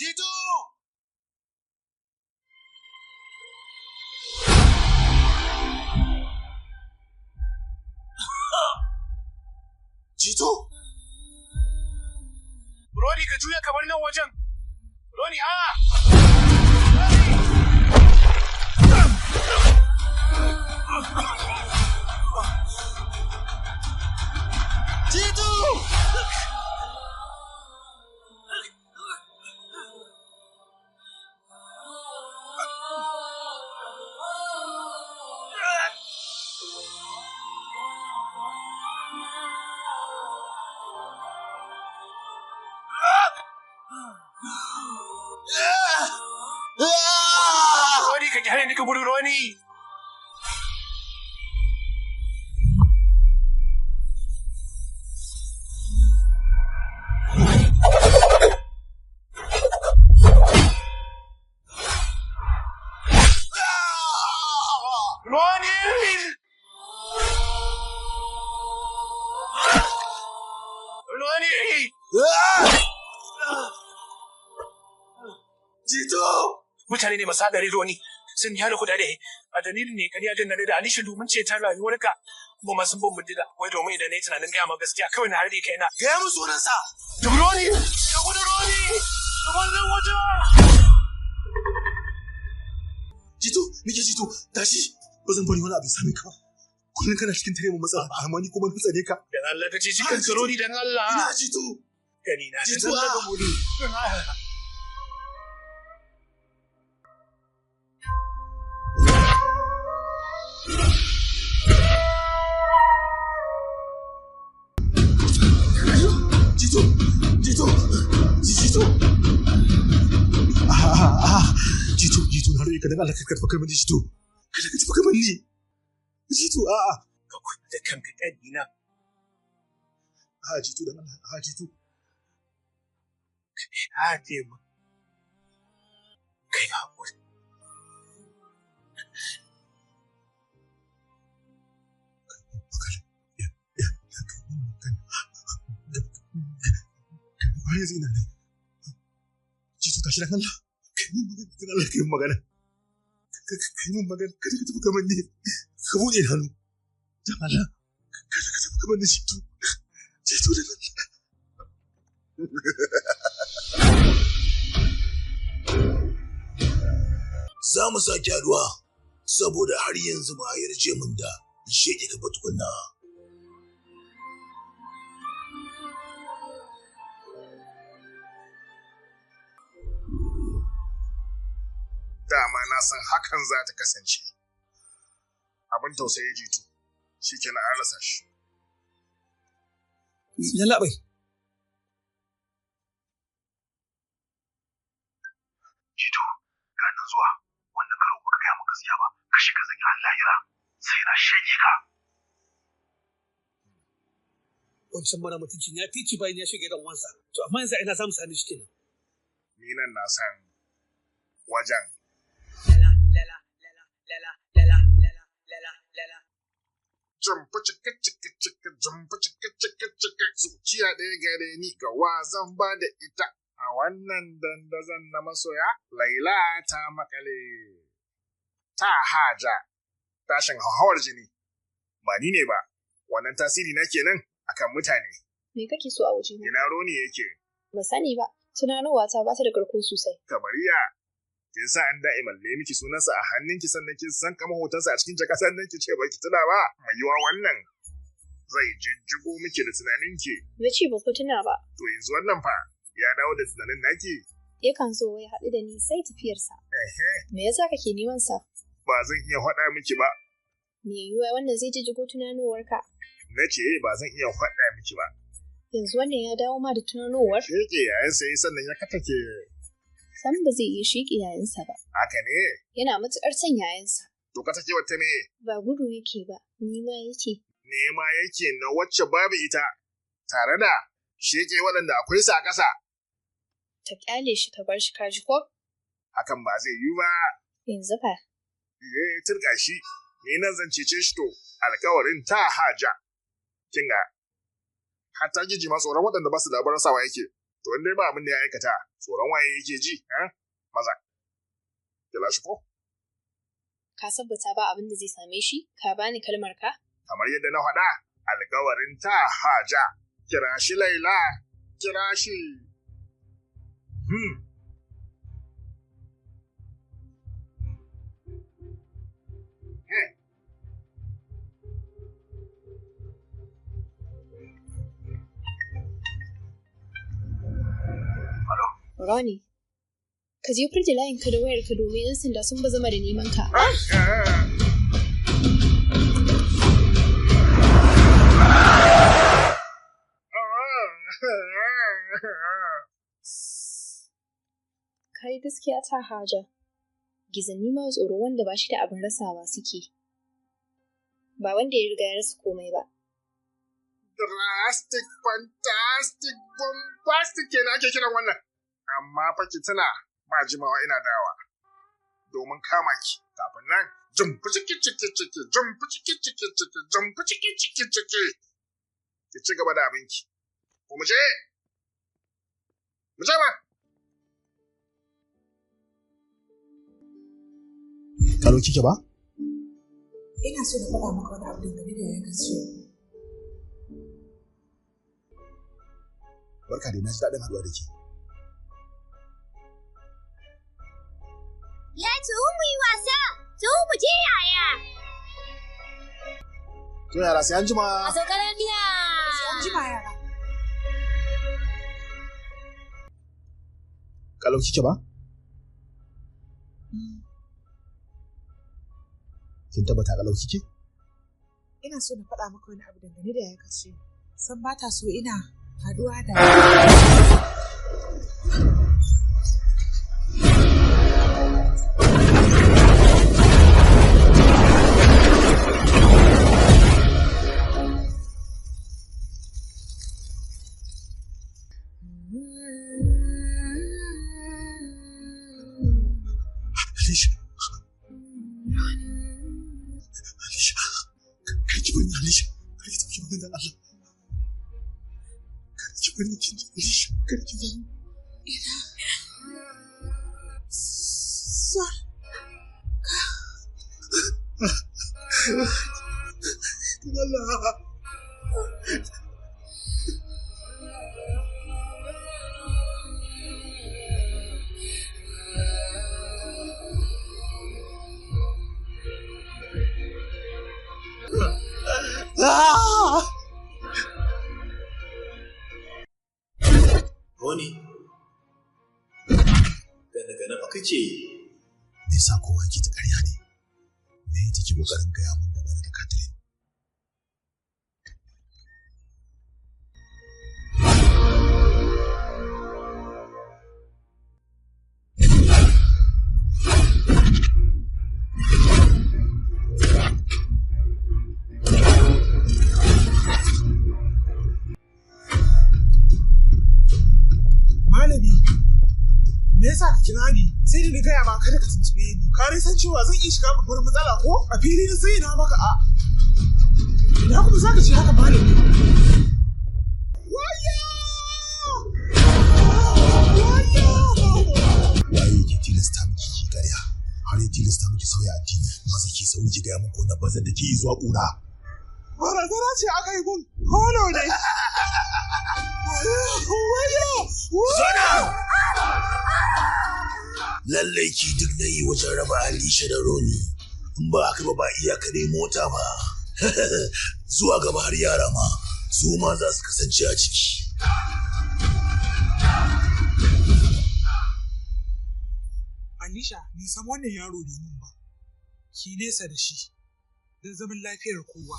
Jitu! Jitu!
Roni ka juya kamar nan wajen. Roni ha!
Jitu!
ka gudu Roni. Mutane ne masu haɗari Roni sun yi hana kudade a dalilin ne ƙarya da nare da Alisha domin ceton rayuwarka kuma masu bin muddida wai domin idan na yi tunanin gaya ma gaskiya kawai na harde kaina.
Gaya mu sunansa.
Duk Roni! Ya gudu Roni! Da wannan wata!
Jito, tashi. Ba zan bari wani abu same ka ba. Kullum kana cikin tare mu matsala amma ni kuma na tsare ka.
Dan Allah ka ce cikin Roni dan Allah.
Ina Jito.
Gani na da Allah ka gudu.
Jito na roƙe ka dan Allah ka tafi kai mani Jito. Kada ka tafi kai mani. Jito a'a.
Ka kula da kanka ƙanina.
Jito dan Allah, Jito.
Ka ce mu. Kai haƙuri.
Har yanzu ina nan. Jito tashi dan Allah. Kai mun magana. Kai mun magana. Kada ka tafi kamar ni. Ka buɗe hannu. Dan Allah. Kada ka tafi kamar ni Jito. Jito dan Allah.
Za mu sake haduwa saboda har yanzu ba a yarje mun da shege ka ba tukunna.
Dama na san hakan za ta kasance. Abin tausayi Jito, shi ke na an rasa shi.
Yallaɓai.
Jito, ga nan zuwa, wannan karo baka gaya mu gaskiya ba, ka shiga zan yi lahira, sai na shege ka.
Wancan mara mutuncin ya fici bayan ya shige dan wansa, to amma yanzu ina samu sani shi kenan.
Ni nan na san wajen. Jumpa cika zuciya ɗaya gare ni ga wazan ba da ita a wannan dandazon na masoya Laila ta makale ta haja tashin hauhawar jini ba ni ne ba wannan tasiri na kenan akan mutane.
Me kake so a waje?
Ina Roni yake?
Ba sani ba, tunanuwa ta ba ta da karko sosai.
Kamariya kin sa an da'iman le miki sunansa a hannunki sannan kin san kama hotonsa a cikin jaka sannan ki ce baki tuna ba mai yiwa wannan zai jijjigo miki da tunaninki.
Na ce ba ku tuna ba.
To yanzu wannan fa ya dawo da tunanin naki?
Yakan zo ya haɗu da ni sai tafiyarsa. Me yasa kake neman sa?
Ba zan iya faɗa miki ba.
Me yiwuwa wannan zai jijjigo tunanuwarka?
Na ce ba zan iya faɗa miki ba.
Yanzu wannan ya dawo ma da tunanuwar?
Sheke yayansa ya sannan ya katake.
Sam ba zai iya sheƙe yayansa ba.
Haka ne?
Yana matuƙar son yayansa.
To ka take wata me?
Ba gudu yake ba, nema yake.
Nema yake na wacce babu ita, tare da sheƙe waɗanda akwai sa ƙasa.
Ta ƙyale shi ta bar shi kaji ko?
Hakan ba zai yi ba.
Yanzu fa.
Turka shi, ni nan zan cece shi to, alƙawarin ta haja. Kinga, hatta giji ma tsoron waɗanda ba su labarin sawa yake. To dai ba abin da ya aikata, tsoron waye yake ji, maza. Kila shi ko?
Ka tabbata ba abin da zai same shi, ka bani kalmar ka?
Kamar yadda na faɗa, alƙawarin ta haja. Kira shi Laila, kira shi.
Ronnie, ka je furta layinka da wayarka domin 'yan sanda sun bazama da neman ka. Kai gaskiya ta haja. Gizanni ma tsoro wanda ba shi da abin rasawa suke. Ba wanda ya riga ya rasa komai ba.
Drastic, fantastic, bombastic kenan ake kiran wannan. Amma fa ki tuna ba jimawa ina dawa. Domin kama ki kafin nan jumfi ciki. Ki ci gaba da abinki. Ko mu je? Mu je ma.
Kalo kike ba?
Ina so na faɗa maka wani abu dangane da yayin gaske.
Barka dai, na ji daɗin haɗuwa da ke.
Ya tuhu mu yi wasa, tuhu mu je yaya.
To yara sai an jima.
A sauka lafiya.
Sai an jima yara.
Kalau kike ba? Kin tabbata kalau kike?
Ina so na faɗa maka wani abu dangane da yayin gaske. San ba ta so ina haɗuwa da
Roni, gane fa kake.
Me yasa kowa yake ta ƙarya ne? Me ya take kokarin gaya mun dangane da Catherine?
Malami, me yasa ka kira ni? Sai da ni gaya ma kada ka tuntube ni. Ka san cewa zan iya shiga babbar matsala ko? A fili na sai na maka a. Ina kuma za ka ce haka malami?
Waye yake tilasta miki ki ƙarya? Har ya tilasta miki sauya addini? Maza ki sauri ki gaya mun ko na bazar da ke zuwa ƙura.
Barazana ce aka yi gun. Hono ne.
Zana! Lallai ki duk na yi wajen raba Alisha da Roni. In ba haka ba iyakare mota ba. Zuwa gaba har yara ma su ma za su kasance a ciki.
Alisha, ni san wannan yaro ne mun ba. Ki nesa da shi don zaman lafiyar kowa.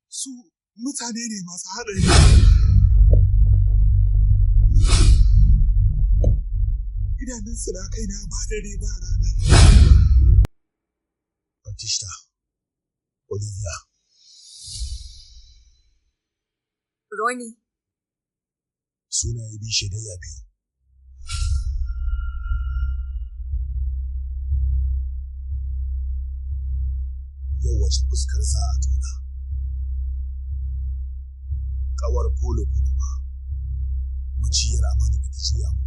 Su mutane ne masu haɗari. Idanunsu na kaina ba dare ba rana.
Batista, Olivia.
Roni.
Sunaye biyu shaidayya biyu. Yau wace fuskar za a tona? Kawar Polo ko kuma maciyar amana da ta juya mu.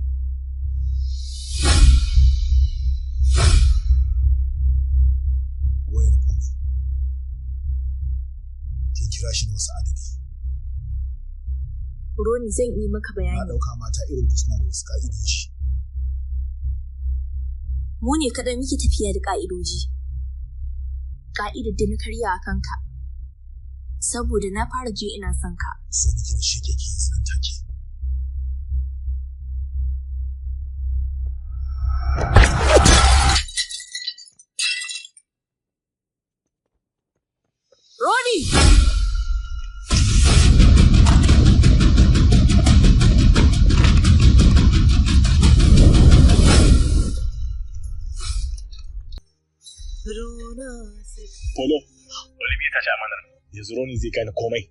Wayar Polo. Kin kira shi na wasu adadi.
Roni zan yi maka bayani.
Na ɗauka mata irin ku suna da wasu ƙa'idoji.
Mu ne kaɗai muke tafiya da ƙa'idoji. Ƙa'idar da na karya a kanka. Saboda na fara je ina son ka.
So nake da shi ke yanzu nan take.
Roni!
Polo, Olivia ta ci amanar. Yanzu Roni zai gane komai.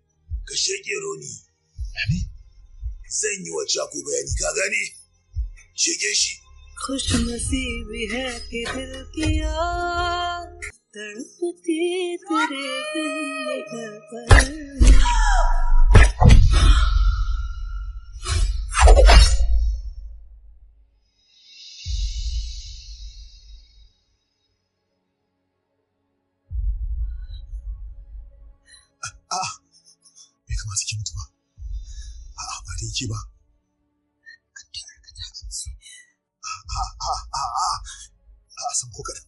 Ka shege Roni. Zan yi wa Chaco bayani ka gane? Shege shi.
खुश नसीबी है कि दिल की आग तड़पती तेरे बिन पर
bai kamata ki mutu ba. Ba da yake ba. San ko kaɗan.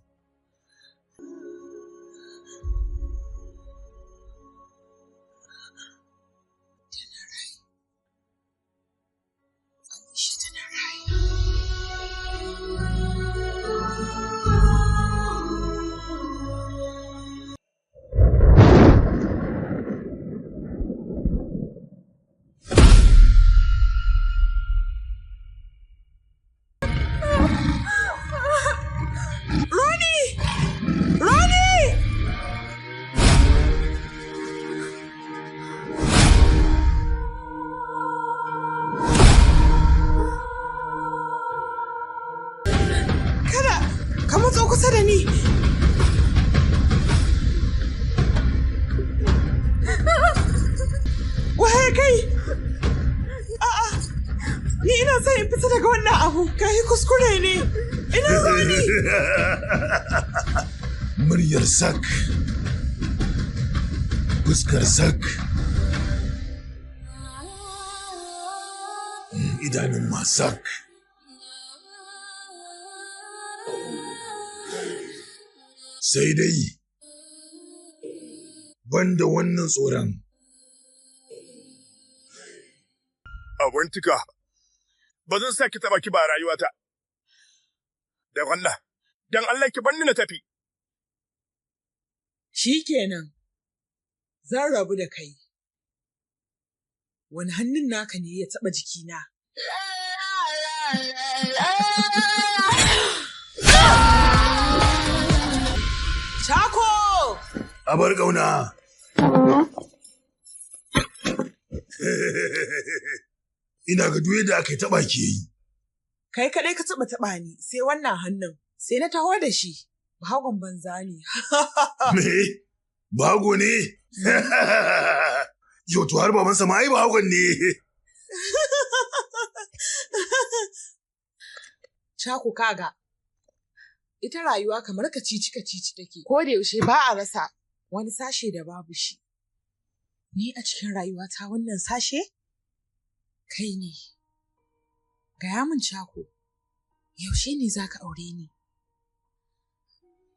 Muryar sak, fuskar sak, idanun masak. Sai dai, banda wannan tsoron.
Awantika, ba zan sa ki taɓa ki ba rayuwata. Dan Allah ki banni na tafi.
Shi kenan, zan rabu da kai. Wani hannun naka ne ya taɓa jikina? Chaco!
Abar ƙauna! Ina ga duye da aka taɓa ke yi.
Kai kaɗai ka taɓa ni, sai wannan hannun, sai na taho da shi. Bahagon banza ne.
Me? Bahago ne? Yau to har babansa ma ai bahagon ne.
Chaco kaga, ita rayuwa kamar kacici take, ko da yaushe ba a rasa wani sashe da babu shi. Ni a cikin rayuwata wannan sashe? Kai ne. Gaya min Chaco, yaushe ne za ka aure ni?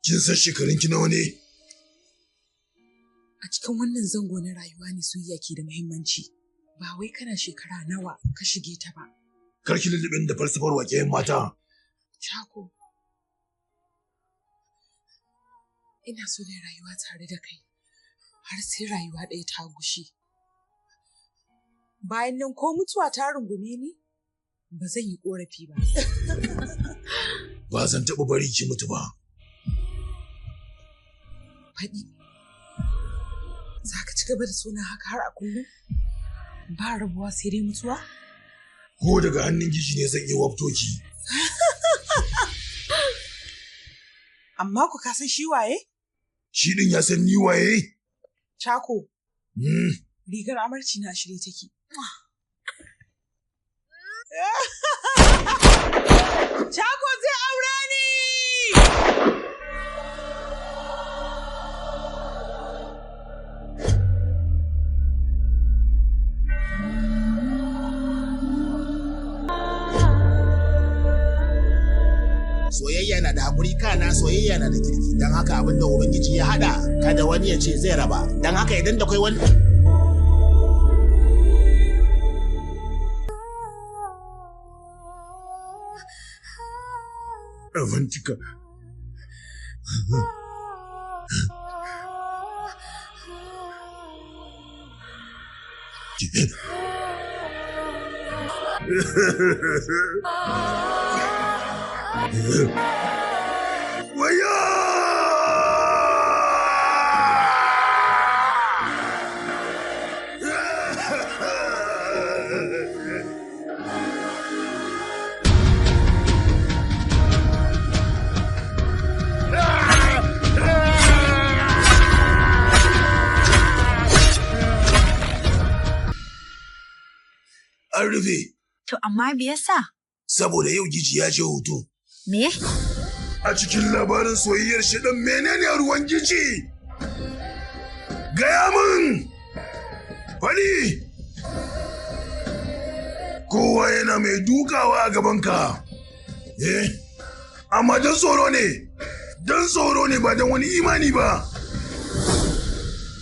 Kin san shekarunki nawa ne?
A cikin wannan zango na rayuwa ne soyayya ke da muhimmanci. Ba wai kana shekara nawa ka shige ta ba.
Karki lullubin da falsafar waƙen mata.
Chaco, ina so da rayuwa tare da kai, har sai rayuwa ɗaya ta gushe. Bayan nan ko mutuwa ta rungume ni, ba zan yi ƙorafi ba.
Ba zan taɓa bari ki mutu ba.
Faɗi, za ka ci gaba da suna haka har a kullum? Ba rabuwa sai dai mutuwa?
Ko daga hannun gishi ne zan iya wabto ki.
Amma ku ka san shi waye?
Shi ɗin ya san ni waye?
Chaco, rigar amarci na shirye take. Chaco zai aure ni!
Soyayya na da haƙuri kana soyayya na da kirki, don haka abin da Ubangiji ya haɗa kada wani ya ce zai raba, don haka idan da kai wani
Avantika. Waya! rufe.
To amma me yasa?
Saboda yau Giji ya je hutu.
Me?
A cikin labarin soyayyar shi ɗan menene ruwan Giji? Gaya min! Faɗi! Kowa yana mai dukawa a gabanka. Amma don tsoro ne. Don tsoro ne ba don wani imani ba.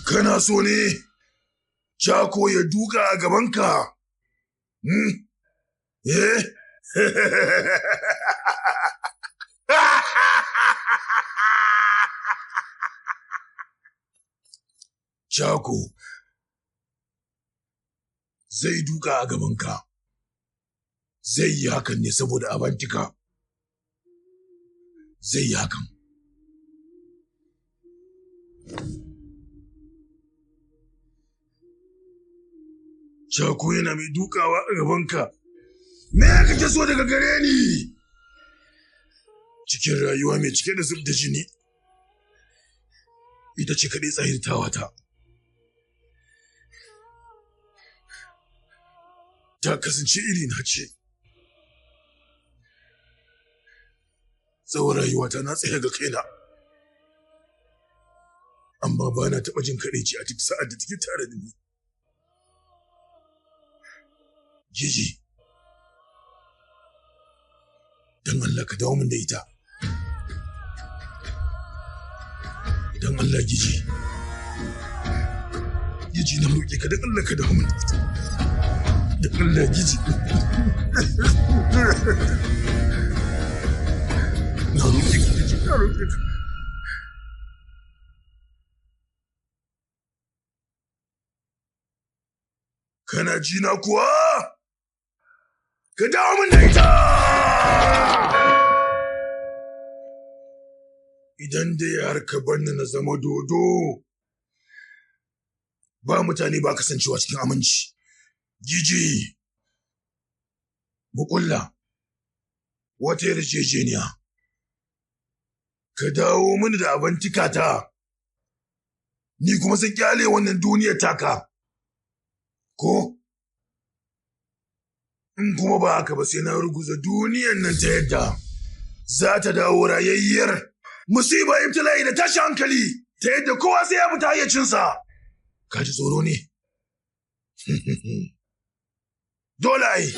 Kana so ne Chako ya duka a gabanka? Chako zai duka a gabanka. Zai yi hakan ne saboda Avantika. Zai yi hakan. Chako yana mai dukawa a gabanka. Me kake so daga gare ni? Cikin rayuwa mai cike da zub da jini. Ita ce kaɗai tsahirtawa ta. Ta kasance iri na ce. Tsawon rayuwata na tsaya ga kaina. Amma ba na taɓa jin kaɗaici a duk sa'ad da take tare da ni. Gigi, don Allah ka dawo min da ita. Don Allah Gigi. Gigi na roƙe ka don Allah ka dawo min da ita. Don Allah Gigi. Na roƙe ka Gigi, na roƙe ka. Kana ji na kuwa? Ka dawo min da ita! Idan dai har ka bar ni na zama dodo, ba mutane ba kasancewa cikin aminci. Gigi, mu ƙulla wata yarjejeniya. Ka dawo mini da Avantika ta, ni kuma zan kyale wannan duniyar taka. Ko? In kuma ba haka ba sai na ruguza duniyan nan ta yadda za ta dawo rayayyar musiba ibtila'i da tashi hankali ta yadda kowa sai ya fita hayyacinsa. Ka ji tsoro ne? Dole ai.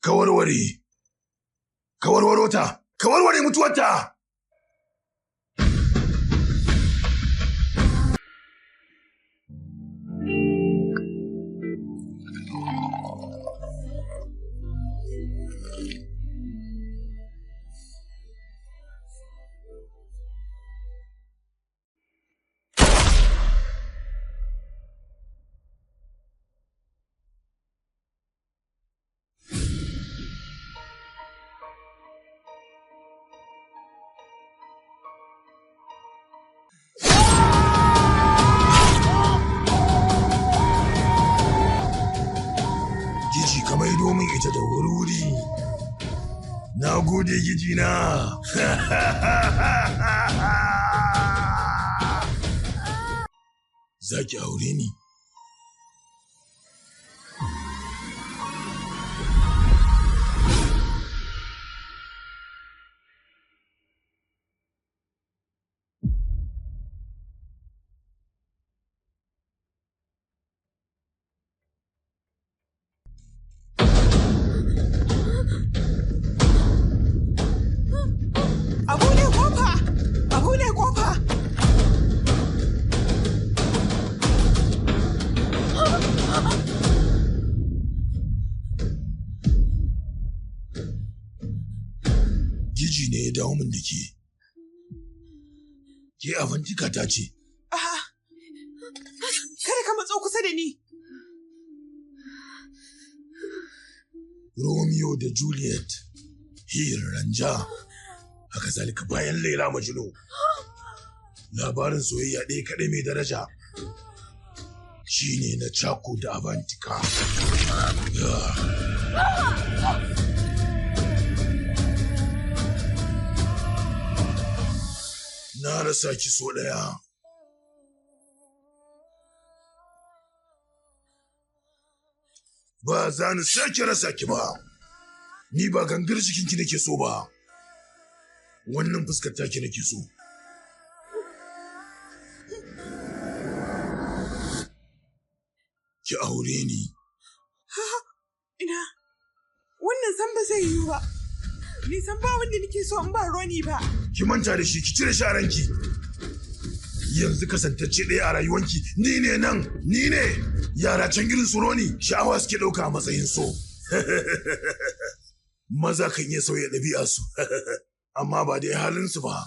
Ka warware ta, ka warware mutuwarta. Ita da wuri. Na gode Giji na. Za ki aure ni? Giji ne ya dawo min da ke. Ke Avantika ta ce.
Kada ka matso kusa da ni.
Romeo da Juliet, Hir Ranja, haka zalika bayan Laila Majnun. Labarin soyayya ɗaya kaɗai mai daraja shi ne na Chako da Avantika. Na rasa ki so ɗaya. Ba za ni sake rasa ki ba. Ni ba gangar jikinki nake so ba. Wannan fuskar taki nake so. Ki aure ni.
Ina, wannan san ba zai yiwu ba. Ni san ba wanda nake so in ba Roni ba.
Ki manta da shi, ki cire shi a ranki. Yanzu kasantacce ɗaya a rayuwanki, ni ne nan, ni ne. Yara can girin su Roni, sha'awa suke ɗauka a matsayin so. Maza kan iya sauya ɗabi'arsu, amma ba dai halinsu ba.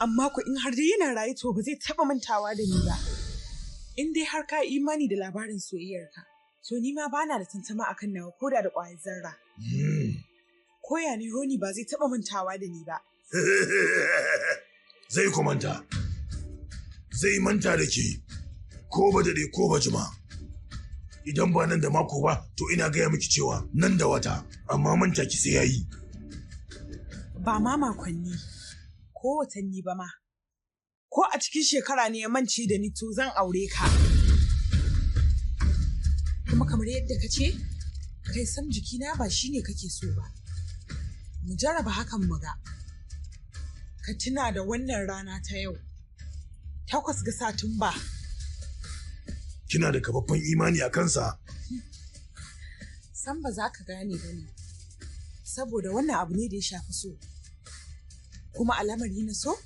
Amma ku in har dai yana raye to ba zai taɓa mantawa da ni ba. In dai har ka imani da labarin soyayyarka, to ni ma bana da tantama akan nawa ko da ƙwayar zarra. Koya ne Roni ba zai taɓa mantawa da ni ba.
Zai ku manta. Zai manta da ke, ko ba daɗe ko ba jima. Idan ba nan da mako ba, to ina gaya miki cewa nan da wata, amma manta ki sai yayi.
Ba ma makonni, ko watanni ba ma. Ko a cikin shekara ne ya mance da ni to zan aure ka. Kuma kamar yadda ka ce, kai sam jikina ba shine kake so ba. Mu jarraba hakan mu ga. Ka tuna da wannan rana ta yau, 8 ga Satumba.
Kina da kafaffen imani a kansa?
San ba za ka gane ba ne, saboda wannan abu ne da ya shafi so. Kuma alamari na so,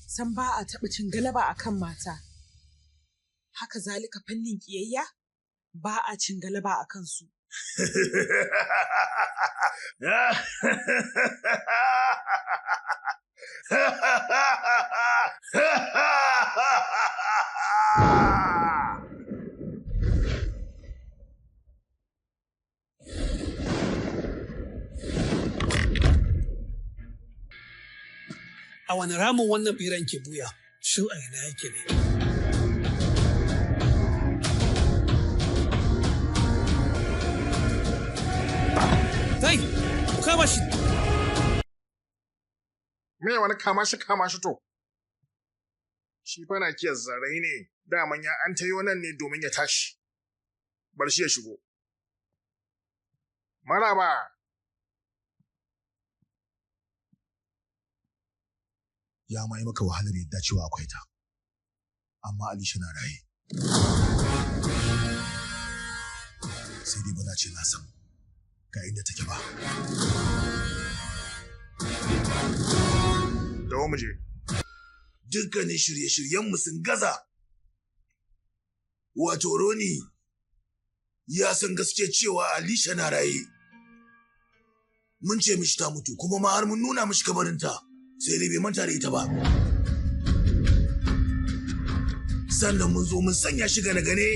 san ba a taɓa cin galaba a kan mata. Haka zalika fannin ƙiyayya, ba a cin galaba a kansu.
A wani ramin wannan biran ke buya, shin a ina yake ne? Kai, ku kama shi!
Me wani kama shi to? Shi fa na kiyar zarai ne, daman ya an tayo nan ne domin ya tashi. Bar shi ya shigo. Maraba!
Ya ma yi maka wahalar yadda cewa akwai ta, amma Alisha na raye. Sai dai ba za ce na san ga inda take ba.
Dawo mu je.
Dukkanin shirye-shiryenmu sun gaza. Wato Roni ya san gaske cewa Alisha na raye. Mun ce mishi ta mutu kuma ma har mun nuna mishi kabarinta. Sai dai bai manta da ita ba. Sannan mun zo mun sanya shi gane-gane.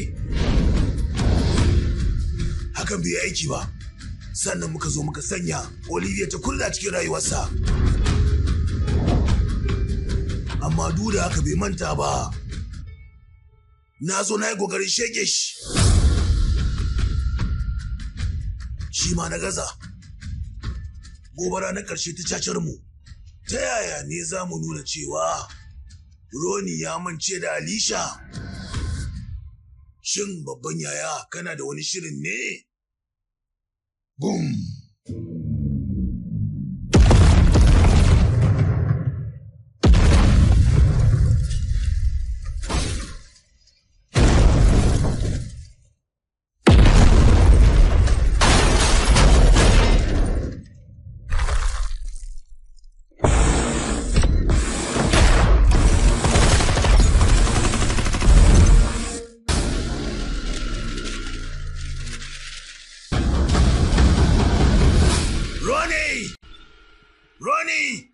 Hakan bai aiki ba. Sannan muka zo muka sanya Olivia ta kulla cikin rayuwarsa. Amma duk da haka bai manta ba. Na zo na yi ƙoƙarin shege shi. Shi ma na gaza. Gobara na ƙarshe ta cacar mu. Ta yaya ne za mu nuna cewa Roni ya mance da Alisha? Shin babban yaya kana da wani shirin ne? Boom!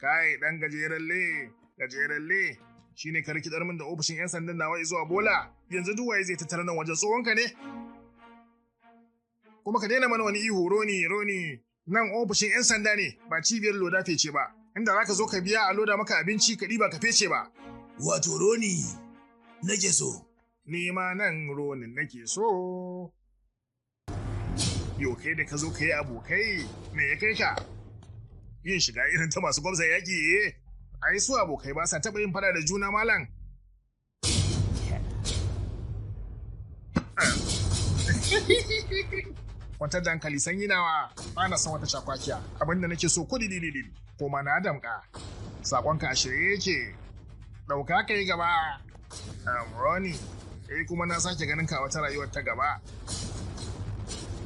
Kai ɗan gajeren le, shi ne ka rikidar min da ofishin 'yan sandan nawa zuwa bola, yanzu duk waye zai tattara nan wajen tsohonka ne? Kuma ka daina mana wani ihu Roni, nan ofishin 'yan sanda ne ba cibiyar loda fece ba, inda za ka zo ka biya a loda maka abinci ka ɗiba ka fece ba.
Wato Roni nake so.
Ni ma nan Roni nake so. Yo kai da ka zo ka yi abokai, me ya kai ka? Yin shiga irin ta masu gwamza yaƙi ai su abokai ba sa taɓa yin fada da juna malam. Wata dankali sanyi nawa ba na son wata shakwakiya. Abinda nake so kudi dilili. Koma na damka. Sakonka a shirye yake. Dauka kai gaba. Ronnie, kuma na sake ganin ka wata rayuwar ta gaba.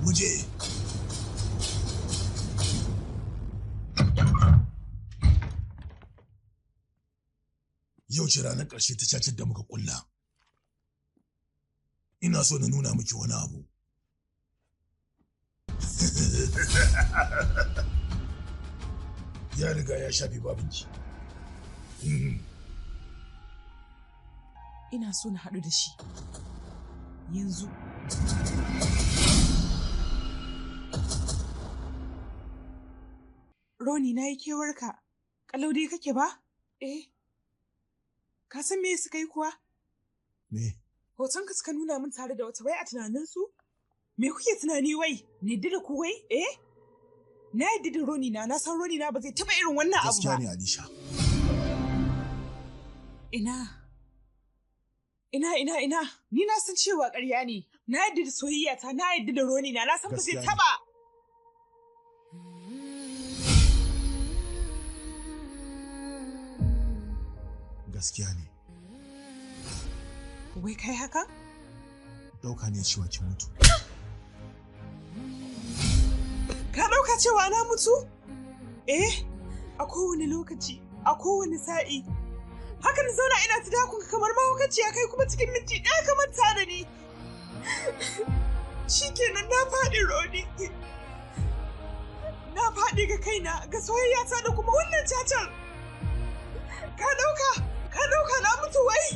Muje. Yau ce ranar ƙarshe ta cacar da muka kulla. Ina so na nuna miki wani abu. Ya riga ya shafe babinki.
Ina so na haɗu da shi. Yanzu. Ronnie, na yi kewarka. Kalau dai kake ba? Ka san me suka yi kuwa?
Me?
Hotonka suka nuna min tare da wata wai a tunaninsu? Me kuke tunani wai? Na yadda da ku wai? Na yadda da Ronnie na san Ronnie na ba zai taɓa irin wannan abu ba.
Gaskiya ne, Alisha.
Ina. Ni na san cewa ƙarya ne. Na yadda da soyayya ta, na yadda da Ronnie na san ba zai taɓa.
Gaskiya ne.
Wai kai haka?
Dauka ne cewa ki mutu.
Ka dauka cewa na mutu? A kowane lokaci, a kowane sa'i. Haka na zauna ina ta dakunka kamar mahaukaciya kai kuma cikin minti ɗaya kamar ta da ni. Shikenan na faɗi Ronnie. Na faɗi ga kaina, ga soyayya ta da kuma wannan cacar. Ka ɗauka na mutu wai.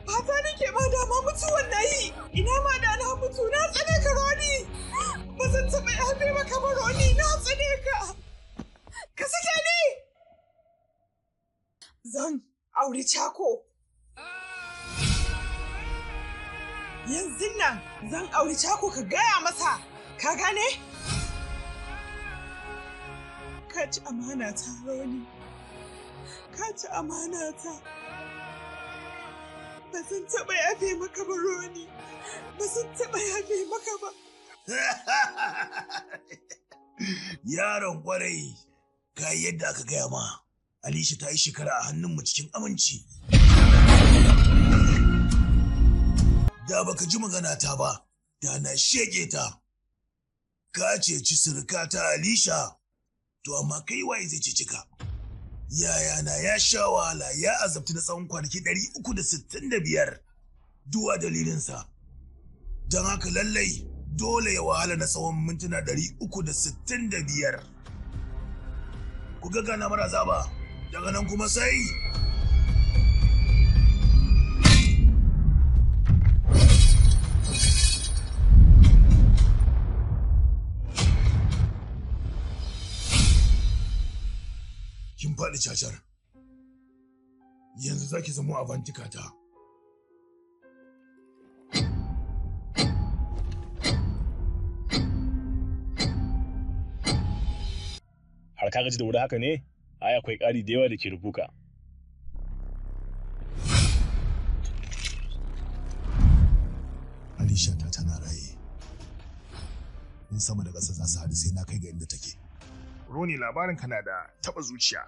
Fata nake ma dama mutuwan na yi. Ina ma da na mutu, na tsane ka Ronnie. Ba zan taɓa yafe maka ba Ronnie, na tsane ka. Ka sake ni. Zan auri Chako. Yanzu nan zan auri Chako, ka gaya masa. Ka gane? Ka ci amana ta Ronnie. Ka ci amana ta. Ba zan taɓa yafe maka ba Ronnie. Ba zan taɓa yafe maka ba.
Yaron kwarai, ka yi yadda aka gaya ma. Alisha ta yi shekara a hannunmu cikin aminci. Da baka ji magana ta ba, da na shege ta. Ka ceci sirka ta Alisha, to amma kai waye zai ceci ka? Yayana ya sha wahala ya azabta na tsawon kwanaki 365 duwa dalilinsa. Don haka lallai dole ya wahala na tsawon mintuna 365. Ku ga gana mara zaba, daga nan kuma sai... Kin faɗi cacar. Yanzu za ki zamo avantika ta.
Har ka gaji da wuri haka ne? Ai akwai ƙari da yawa da ke rubuka.
Alisha ta tana raye. In sama da ƙasa za su haɗu sai na kai ga inda take.
Ronnie, labarinka na da taɓa zuciya.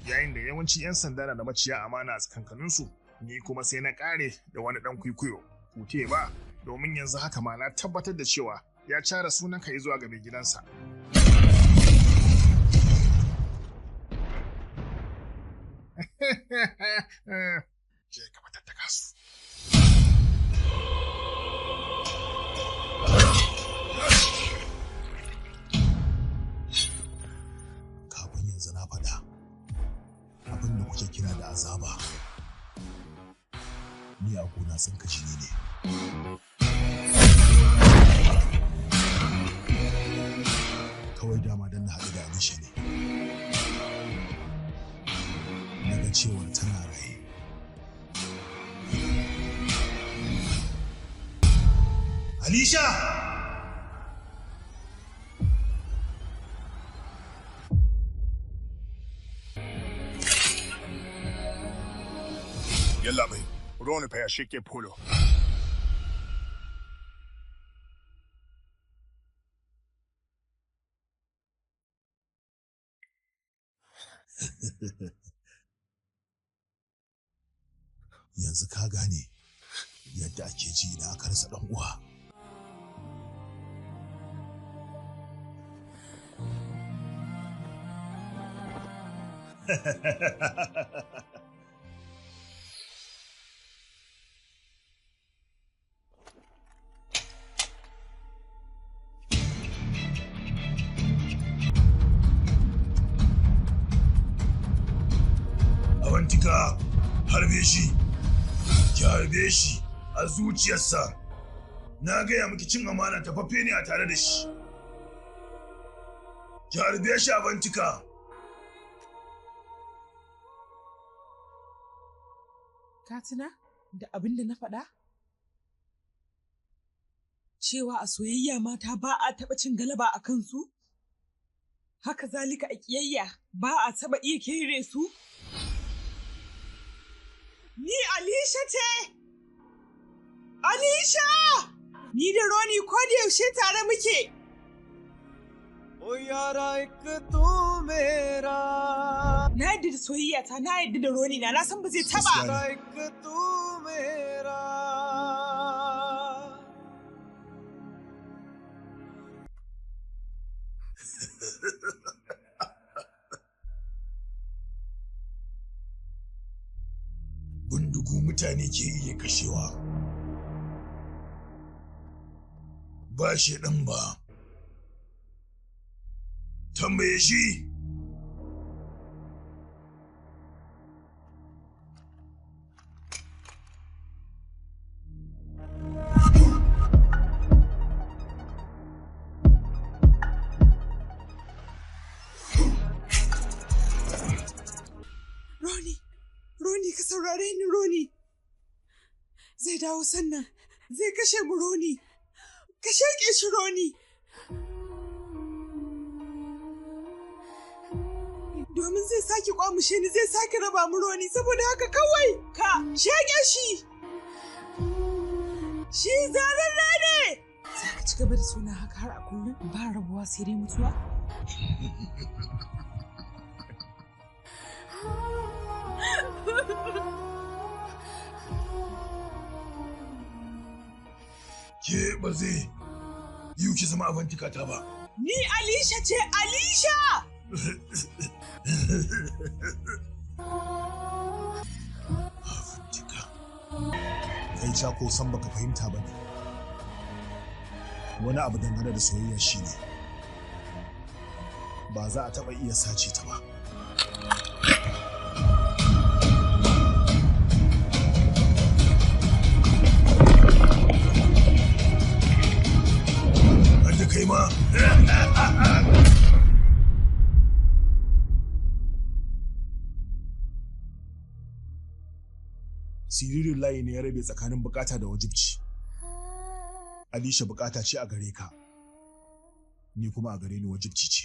Yayin da yawanci 'yan sanda na da maciya amana a tsakankaninsu, ni kuma sai na ƙare da wani ɗan kwikwiyo. Kute ba, domin yanzu haka ma na tabbatar da cewa ya cara sunanka zuwa ga mai gidansa. Je ka fatattaka su.
Kafin yanzu na faɗa abin da kuke kira da azaba. Ni a gona sun kashi ne. Kawai dama don na haɗu da Alisha ne. Naga cewar tana raye. Alisha!
Yalla bai, Ronnie fa ya shike polo.
Yanzu ka gane yadda ake ji idan aka rasa ɗan uwa.
Awantika, harbe shi, ki harbe shi a zuciyarsa. Na gaya miki cin amana tafaffe ne a tare da shi. Ki harbe shi Awantika.
Ka tuna da abin da na faɗa? Cewa a soyayya mata ba a taɓa cin galaba a kansu? Haka zalika a ƙiyayya ba a taɓa iya kere su? Ni Alisha ce! Alisha! Ni da Roni ko da yaushe tare muke.
O yara ek tu mera.
Na yadda da soyayya ta, na yadda da Roni na san ba zai taɓa.
Ek tu mera.
Bindigu mutane ke iya kashewa. Ba shi ɗan ba. Tambaye shi.
Roni, ka saurare ni Roni. Zai dawo sannan, zai kashe mu Roni. Ka shaƙe shi Roni. Domin zai sake kwamushe ni, zai sake raba mu Roni, saboda haka kawai ka shaƙe shi. Shi zararre ne. Za ka ci gaba da suna haka har a kullum ba rabuwa sai dai mutuwa?
Ke ba zai yi ki zama Awantika ta ba.
Ni Alisha ce, Alisha!
Awantika.
Kai Chako san baka fahimta ba ne. Wani abu dangane da soyayya shine ba za a taɓa iya sace ta ba.
Kai ma.
Siririn layi ne ya rabe tsakanin bukata da wajibci. Alisha bukata ce a gare ka, ni kuma a gare ni wajibci ce.